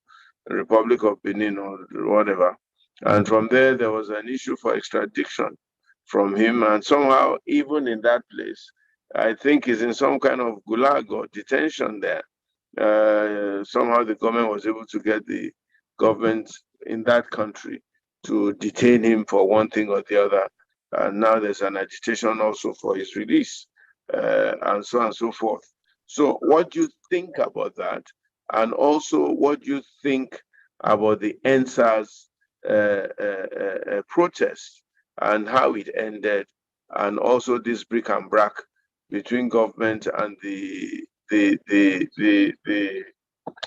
Republic of Benin or whatever. And from there, there was an issue for extradition from him. And somehow, even in that place, I think he's in some kind of gulag or detention there. Somehow the government was able to get the government in that country to detain him for one thing or the other. And now there's an agitation also for his release, and so on and so forth. So what do you think about that? And also, what do you think about the NSAS protest and how it ended, and also this brick and brack between government and the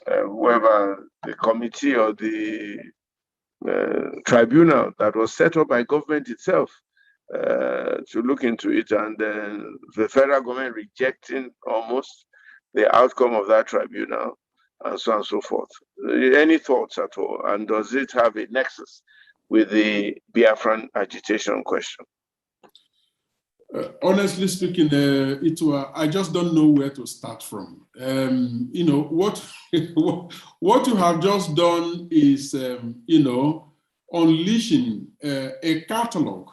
whoever, the committee or the tribunal that was set up by government itself to look into it, and then the federal government rejecting almost the outcome of that tribunal, and so on and so forth. Any thoughts at all? And does it have a nexus with the Biafran agitation question? Honestly speaking, I just don't know where to start from. What what you have just done is, unleashing a catalog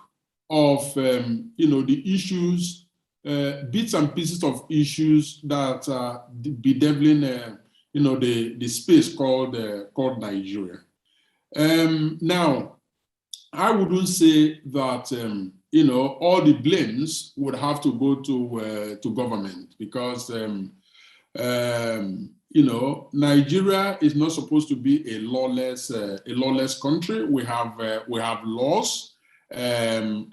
of, the issues, bits and pieces of issues that are bedeviling, the space called Nigeria. Now, I wouldn't say that all the blames would have to go to government, because Nigeria is not supposed to be a lawless country. We have laws, and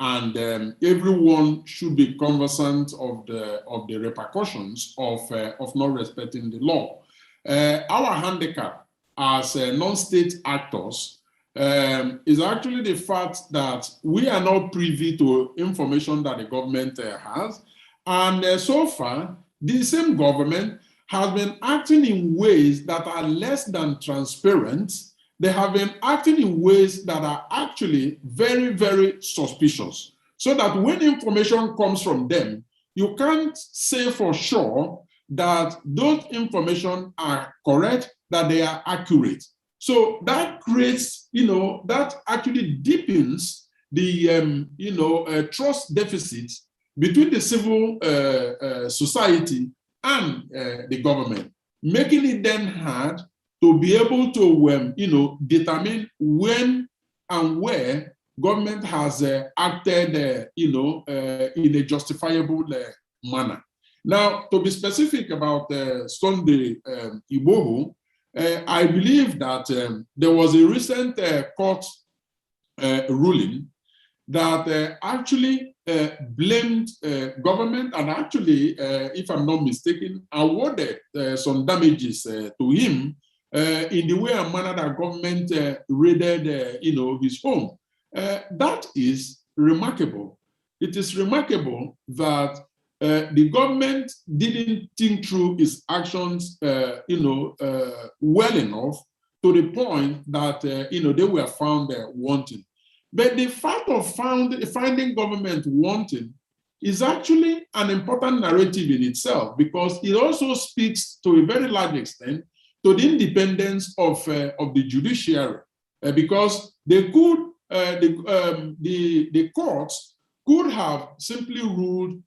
everyone should be conversant of the repercussions of not respecting the law. Our handicap as non-state actors is actually the fact that we are not privy to information that the government has. And so far, the same government has been acting in ways that are less than transparent. They have been acting in ways that are actually very, very suspicious. So that when information comes from them, you can't say for sure that those information are correct, that they are accurate. So that creates, that actually deepens the, trust deficit between the civil society and the government, making it then hard to be able to, determine when and where government has acted, in a justifiable manner. Now, to be specific about Sunday Igboho, I believe that there was a recent court ruling that actually blamed government, and actually, if I'm not mistaken, awarded some damages to him in the way and manner that government raided, his home. That is remarkable. It is remarkable that the government didn't think through its actions, well enough, to the point that they were found wanting. But the fact of finding government wanting is actually an important narrative in itself, because it also speaks to a very large extent to the independence of the judiciary, because they could the courts could have simply ruled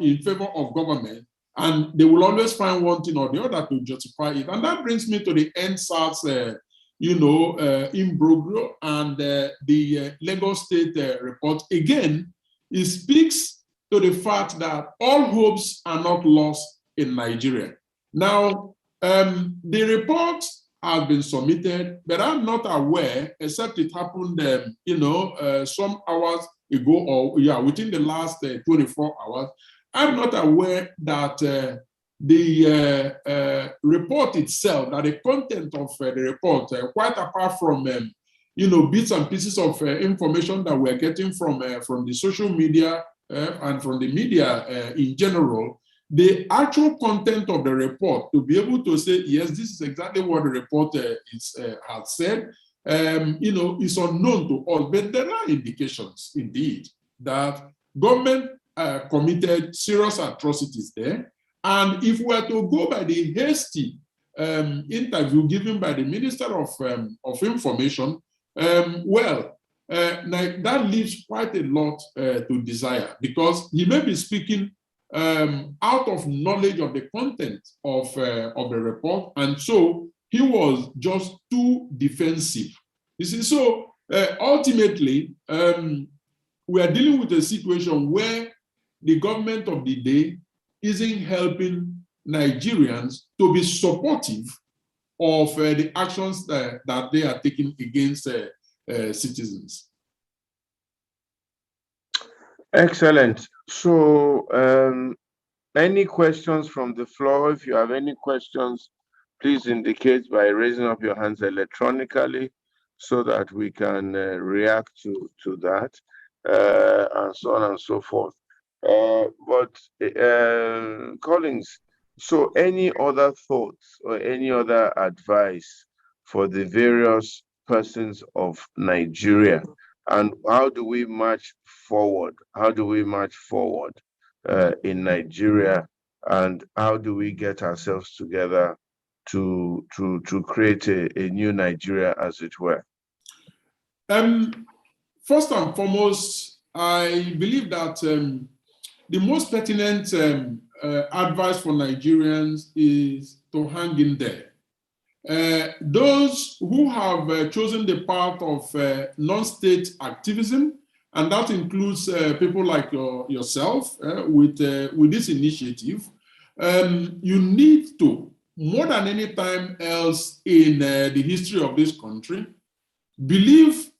in favor of government And they will always find one thing or the other to justify it. And that brings me to the NSAS, imbroglio and the Lagos State report. Again, it speaks to the fact that all hopes are not lost in Nigeria. Now, the report has been submitted, but I'm not aware, except it happened, some hours ago, or within the last 24 hours. I'm not aware that the report itself, that the content of the report, quite apart from bits and pieces of information that we're getting from the social media and from the media in general, the actual content of the report, to be able to say, yes, this is exactly what the report has said, is unknown to us. But there are indications, indeed, that government committed serious atrocities there. And if we were to go by the hasty interview given by the Minister of Information, that leaves quite a lot to desire, because he may be speaking out of knowledge of the content of the report, and so he was just too defensive. You see, so ultimately, we are dealing with a situation where the government of the day isn't helping Nigerians to be supportive of the actions that they are taking against citizens. Excellent. So, any questions from the floor? If you have any questions, please indicate by raising up your hands electronically so that we can react to that, and so on and so forth. Collins, so any other thoughts or any other advice for the various persons of Nigeria? And how do we march forward? How do we march forward in Nigeria? And how do we get ourselves together to create a new Nigeria, as it were? First and foremost, I believe that the most pertinent advice for Nigerians is to hang in there. Those who have chosen the path of non-state activism, and that includes people like yourself with this initiative, you need to, more than any time else in the history of this country, believe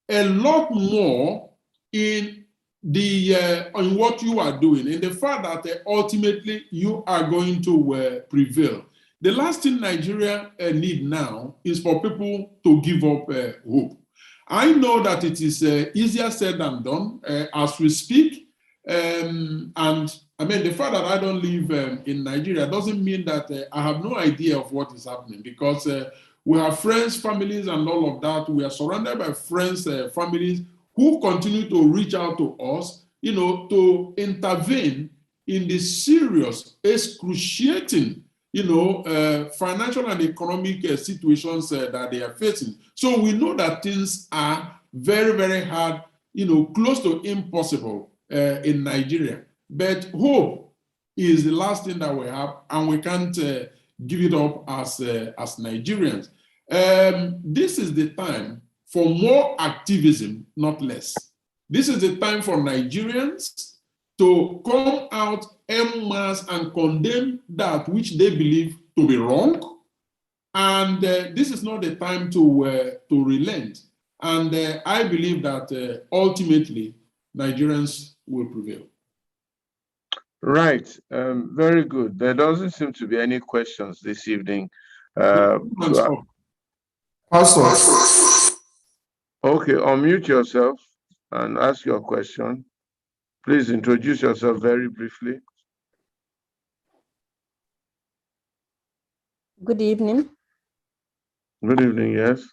a lot more in on what you are doing, in the fact that ultimately you are going to prevail. The last thing Nigeria need now is for people to give up hope. I know that it is easier said than done as we speak. And I mean, the fact that I don't live in Nigeria doesn't mean that I have no idea of what is happening, because we have friends, families, and all of that. We are surrounded by friends, families who continue to reach out to us, to intervene in the serious, excruciating, financial and economic situations that they are facing. So we know that things are very, very hard, close to impossible in Nigeria. But hope is the last thing that we have, and we can't give it up as Nigerians. This is the time for more activism, not less. This is the time for Nigerians to come out en masse and condemn that which they believe to be wrong. And this is not the time to relent. And I believe that ultimately Nigerians will prevail. Right. Very good. There doesn't seem to be any questions this evening. Pastor. Okay, unmute yourself and ask your question. Please introduce yourself very briefly. Good evening. Good evening, yes.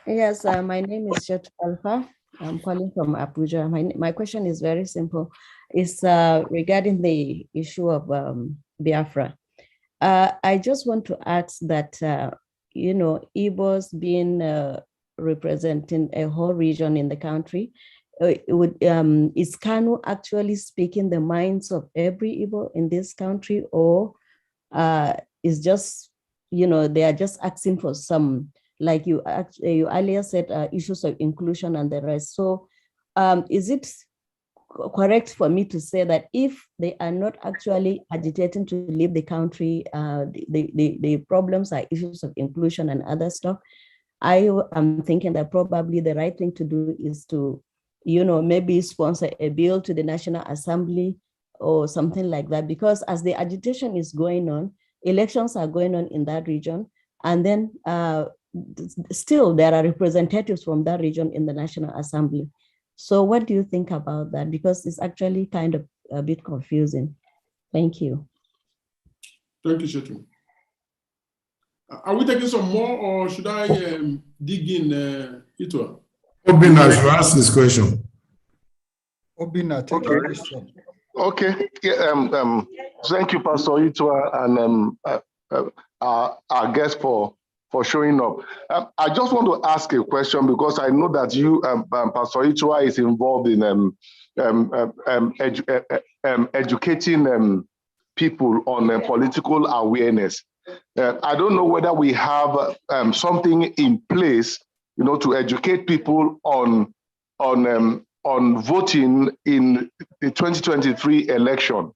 Yes, my name is Shet Alpha. I'm calling from Abuja. My question is very simple. It's regarding the issue of Biafra. I just want to ask that, Igbos being representing a whole region in the country, is Kanu actually speaking the minds of every Igbo in this country, or is just, they are just asking for some, like you earlier said, issues of inclusion and the rest. So is it correct for me to say that if they are not actually agitating to leave the country, the problems are issues of inclusion and other stuff? I am thinking that probably the right thing to do is to, maybe sponsor a bill to the National Assembly or something like that, because as the agitation is going on, elections are going on in that region, and then still there are representatives from that region in the National Assembly. So what do you think about that? Because it's actually kind of a bit confusing. Thank you. Thank you, Shetu. Are we taking some more, or should I dig in, Itwa? Obinna should ask this question. Obinna, take the question. Okay. Yeah, thank you, Pastor Itwa, and our guest for showing up. I just want to ask a question, because I know that you, Pastor Itwa, is involved in educating people on political awareness. I don't know whether we have something in place, to educate people on voting in the 2023 election.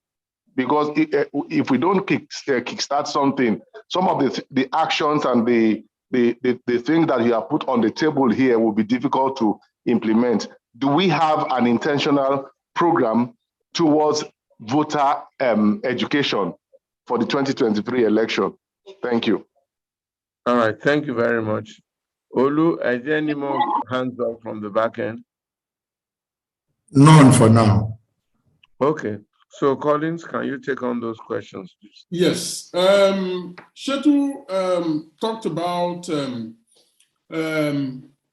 Because if we don't kickstart something, some of the actions and the things that you have put on the table here will be difficult to implement. Do we have an intentional program towards voter education for the 2023 election? Thank you. All right, thank you very much. Olu, is there any more hands up from the back end? None for now. Okay. So Collins, can you take on those questions, please? Yes. Shetu talked about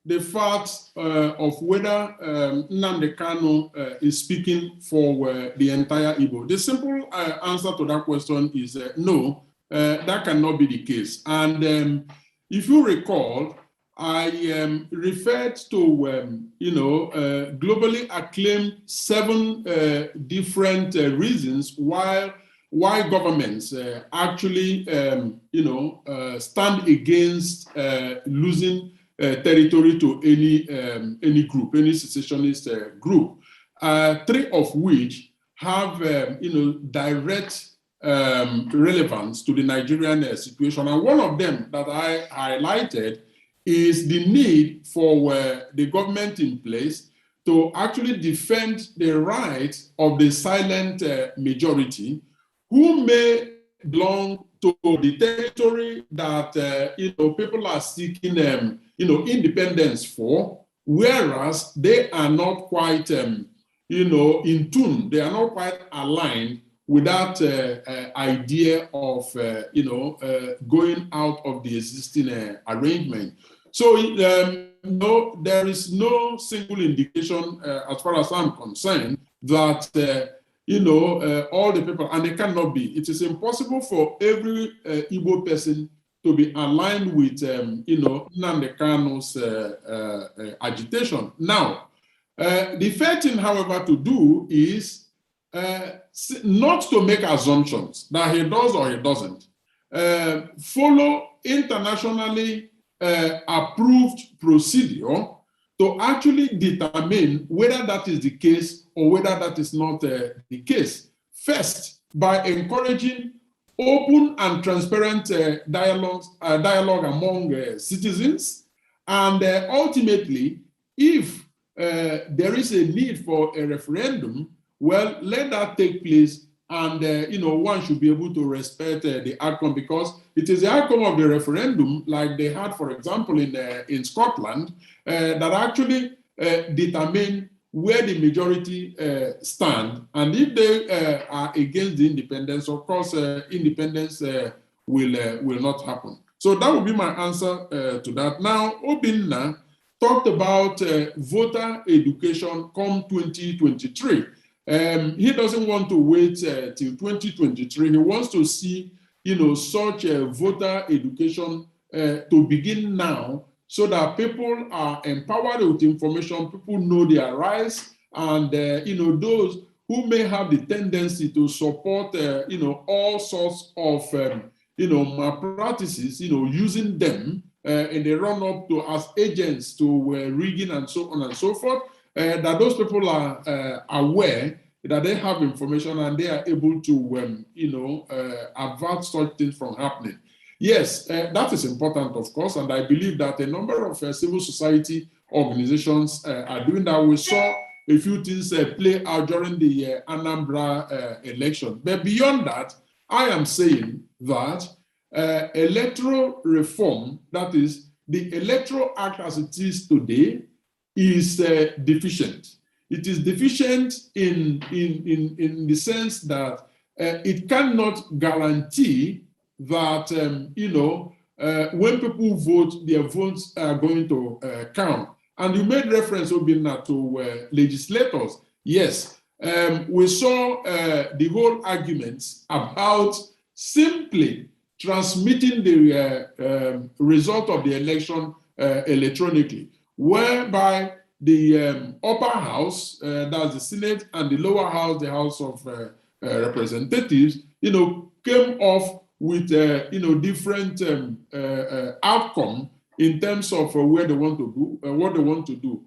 the fact of whether Nnamdi Kanu is speaking for the entire Igbo. The simple answer to that question is no, that cannot be the case. And if you recall, I referred to, globally acclaimed 7 different reasons why governments actually, stand against losing territory to any group, any secessionist group. 3 of which have, direct relevance to the Nigerian situation. And one of them that I highlighted is the need for the government in place to actually defend the rights of the silent majority, who may belong to the territory that people are seeking independence for, whereas they are not quite in tune, they are not quite aligned with that idea of going out of the existing arrangement. So no, there is no single indication, as far as I'm concerned, that all the people, and it cannot be. It is impossible for every Igbo person to be aligned with Nnamdi Kanu's agitation. Now, the fair thing, however, to do is not to make assumptions that he does or he doesn't. Follow internationally approved procedure to actually determine whether that is the case or whether that is not the case. First, by encouraging open and transparent dialogue among citizens, and ultimately, if there is a need for a referendum, well, let that take place, and one should be able to respect the outcome, because it is the outcome of the referendum, like they had, for example, in Scotland, that actually determine where the majority stand, and if they are against the independence, of course, independence will not happen. So that would be my answer to that. Now, Obinna talked about voter education come 2023. He doesn't want to wait till 2023. He wants to see, such a voter education to begin now, so that people are empowered with information, people know their rights, and those who may have the tendency to support all sorts of malpractices, using them in the run-up to as agents to rigging and so on and so forth, that those people are aware that they have information and they are able to avert such things from happening. Yes, that is important, of course, and I believe that a number of civil society organizations are doing that. We saw a few things play out during the Anambra election. But beyond that, I am saying that electoral reform, that is, the Electoral Act as it is today, is deficient. It is deficient in the sense that it cannot guarantee that, when people vote, their votes are going to count. And you made reference, Obinna, to legislators. Yes, we saw the whole arguments about simply transmitting the result of the election electronically, whereby the upper house, that's the Senate, and the lower house, the House of Representatives, came off with different outcome in terms of where they want to do, what they want to do.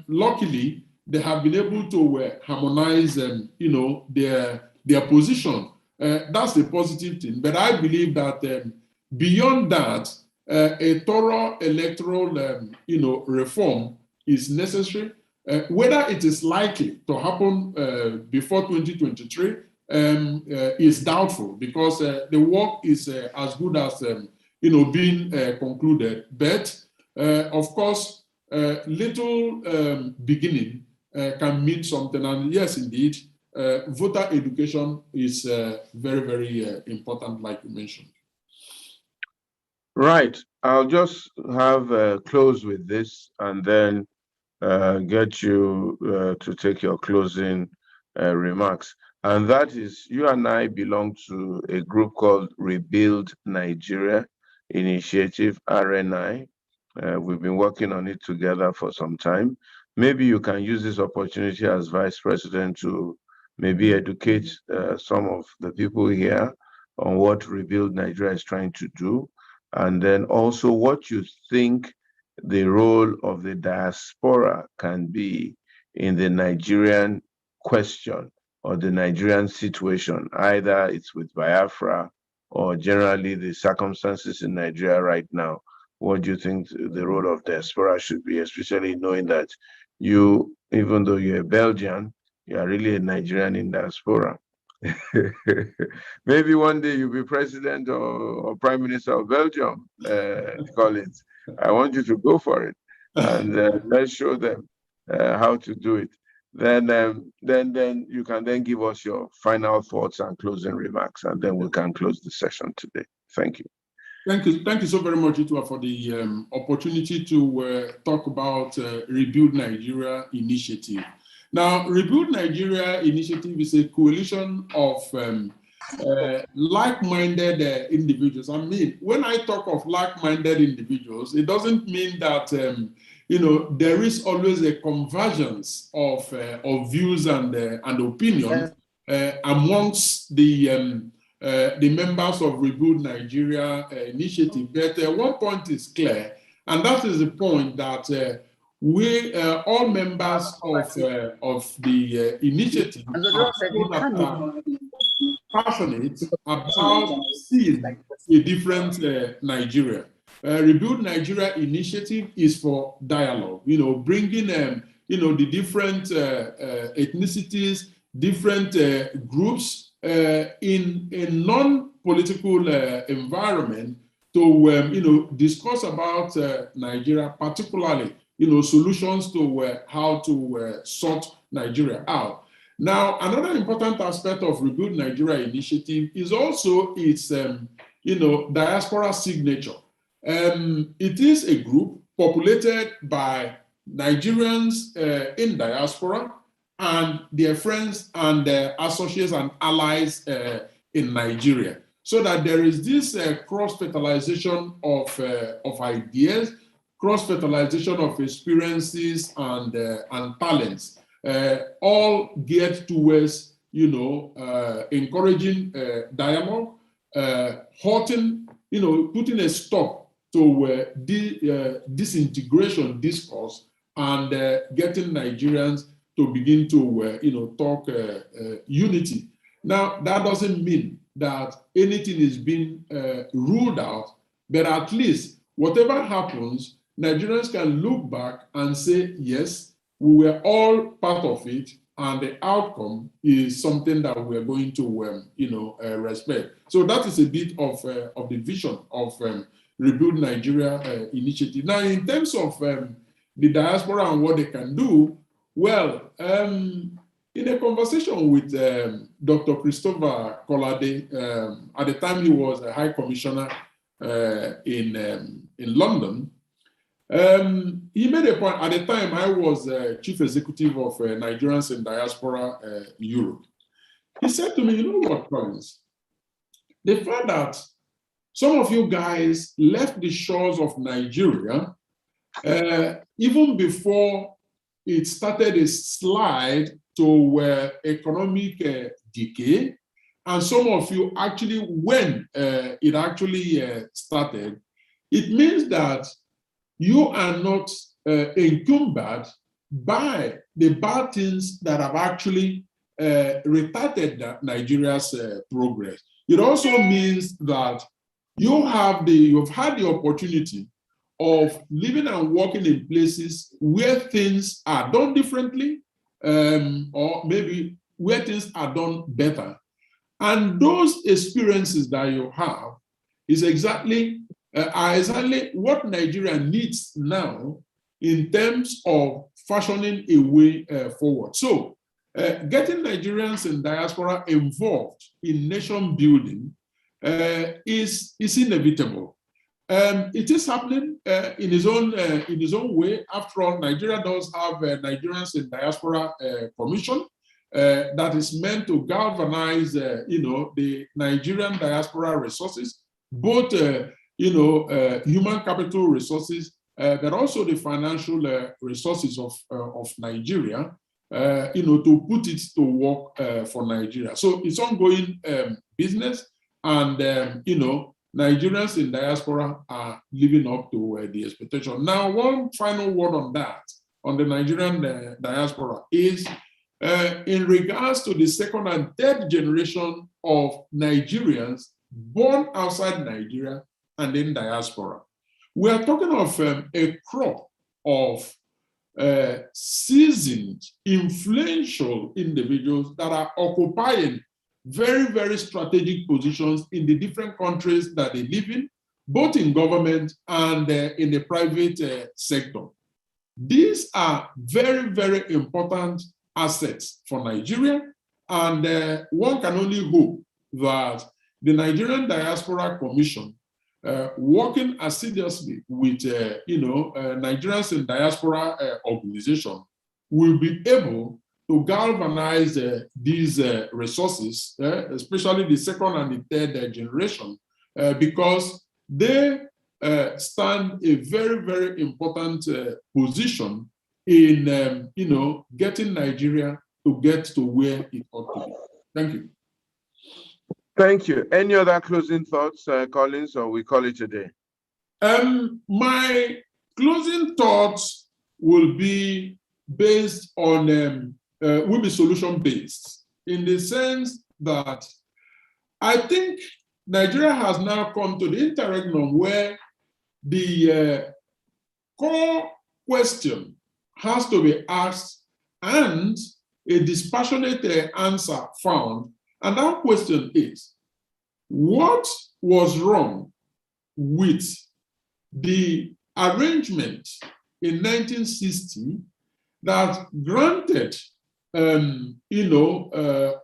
Luckily, they have been able to harmonize, their position. That's the positive thing. But I believe that beyond that, a thorough electoral, reform is necessary. Whether it is likely to happen before 2023 is doubtful, because the work is as good as being concluded. But of course, little beginning can mean something. And yes, indeed, voter education is very, very important, like you mentioned. Right. I'll just have close with this and then get you to take your closing remarks. And that is, you and I belong to a group called Rebuild Nigeria Initiative, RNI. We've been working on it together for some time. Maybe you can use this opportunity as Vice President to maybe educate some of the people here on what Rebuild Nigeria is trying to do, and then also what you think the role of the diaspora can be in the Nigerian question or the Nigerian situation. Either it's with Biafra or generally the circumstances in Nigeria right now. What do you think the role of diaspora should be, especially knowing that you, even though you're a Belgian, you are really a Nigerian in diaspora? Maybe one day you'll be president or prime minister of Belgium, Collins. I want you to go for it, and let's show them how to do it. Then you can then give us your final thoughts and closing remarks, and then we can close the session today. Thank you. Thank you so very much, Itua, for the opportunity to talk about Rebuild Nigeria Initiative. Now, Rebuild Nigeria Initiative is a coalition of like-minded individuals. I mean, when I talk of like-minded individuals, it doesn't mean that there is always a convergence of views and opinion amongst the members of Rebuild Nigeria Initiative. But one point is clear, and that is the point that we all members of the initiative are passionate about seeing a different Nigeria. Rebuild Nigeria Initiative is for dialogue, bringing the different ethnicities, different groups in a non-political environment to discuss about Nigeria, particularly solutions to how to sort Nigeria out. Now, another important aspect of Rebuild Nigeria Initiative is also its diaspora signature. It is a group populated by Nigerians in diaspora and their friends and their associates and allies in Nigeria, so that there is this cross-fertilization of ideas, cross-fertilization of experiences and talents, all geared towards, encouraging dialogue, halting, putting a stop to disintegration discourse, and getting Nigerians to begin to, talk unity. Now, that doesn't mean that anything is being ruled out, but at least whatever happens, Nigerians can look back and say, yes, we were all part of it, and the outcome is something that we're going to, respect. So that is a bit of the vision of Rebuild Nigeria initiative. Now, in terms of the diaspora and what they can do, well, in a conversation with Dr. Christopher Kolade, at the time he was a High Commissioner in London, he made a point. At the time, I was Chief Executive of Nigerians in Diaspora Europe. He said to me, you know what, Collins? The fact that some of you guys left the shores of Nigeria even before it started a slide to economic decay, and some of you actually, when it actually started, it means that you are not encumbered by the bad things that have actually retarded Nigeria's progress. It also means that you've had the opportunity of living and working in places where things are done differently, or maybe where things are done better. And those experiences that you have is exactly what Nigeria needs now in terms of fashioning a way forward. So getting Nigerians in diaspora involved in nation building is inevitable. It is happening in its own way. After all, Nigeria does have a Nigerians in Diaspora Commission that is meant to galvanize, the Nigerian diaspora resources, both human capital resources, but also the financial resources of Nigeria, to put it to work for Nigeria. So it's ongoing business, and Nigerians in diaspora are living up to the expectation. Now, one final word on that, on the Nigerian diaspora, is in regards to the second and third generation of Nigerians born outside Nigeria and in diaspora. We are talking of a crop of seasoned, influential individuals that are occupying very, very strategic positions in the different countries that they live in, both in government and in the private sector. These are very, very important assets for Nigeria, and one can only hope that the Nigerian Diaspora Commission, working assiduously with Nigerians in Diaspora organization, will be able to galvanize these resources, especially the second and the third generation, because they stand a very, very important position in getting Nigeria to get to where it ought to be. Thank you. Thank you. Any other closing thoughts, Collins, or we call it a day? My closing thoughts will be based on will be solution-based, in the sense that I think Nigeria has now come to the interregnum where the core question has to be asked and a dispassionate answer found. And that question is, what was wrong with the arrangement in 1960 that granted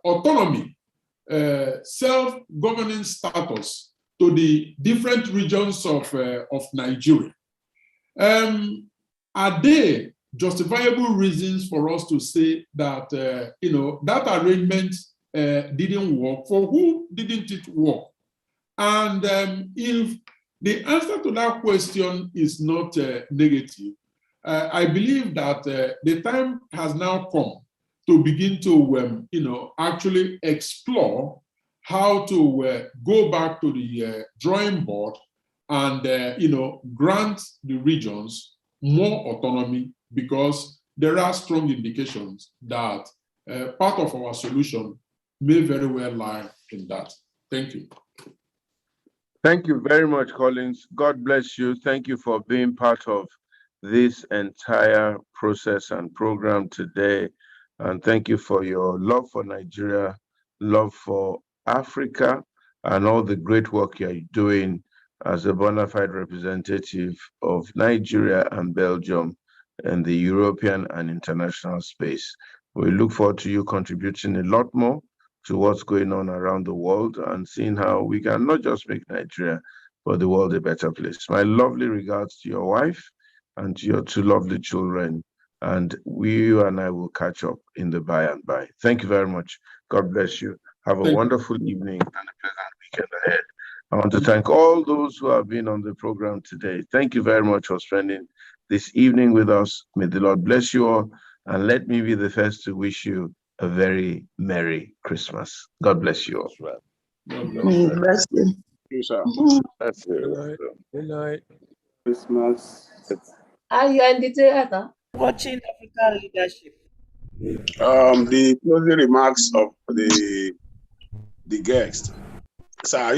autonomy, self-governing status to the different regions of Nigeria? Are there justifiable reasons for us to say that that arrangement didn't work? For who didn't it work? And if The answer to that question is not negative. I believe that the time has now come to begin to, actually explore how to go back to the drawing board and, grant the regions more autonomy, because there are strong indications that part of our solution may very well lie in that. Thank you. Thank you very much, Collins. God bless you. Thank you for being part of this entire process and program today. And thank you for your love for Nigeria, love for Africa, and all the great work you're doing as a bona fide representative of Nigeria and Belgium in the European and international space. We look forward to you contributing a lot more to what's going on around the world and seeing how we can not just make Nigeria, but the world a better place. My lovely regards to your wife and to your two lovely children. And you and I will catch up in the by and by. Thank you very much. God bless you. Have a wonderful evening and a pleasant weekend ahead. I want to thank all those who have been on the program today. Thank you very much for spending this evening with us. May the Lord bless you all. And let me be the first to wish you a very Merry Christmas. God bless you all. God bless you. Thank you, sir. That's it. Good night. Good night. Christmas. Are you in the theater? Watching African leadership. The closing remarks of the guest. Sir,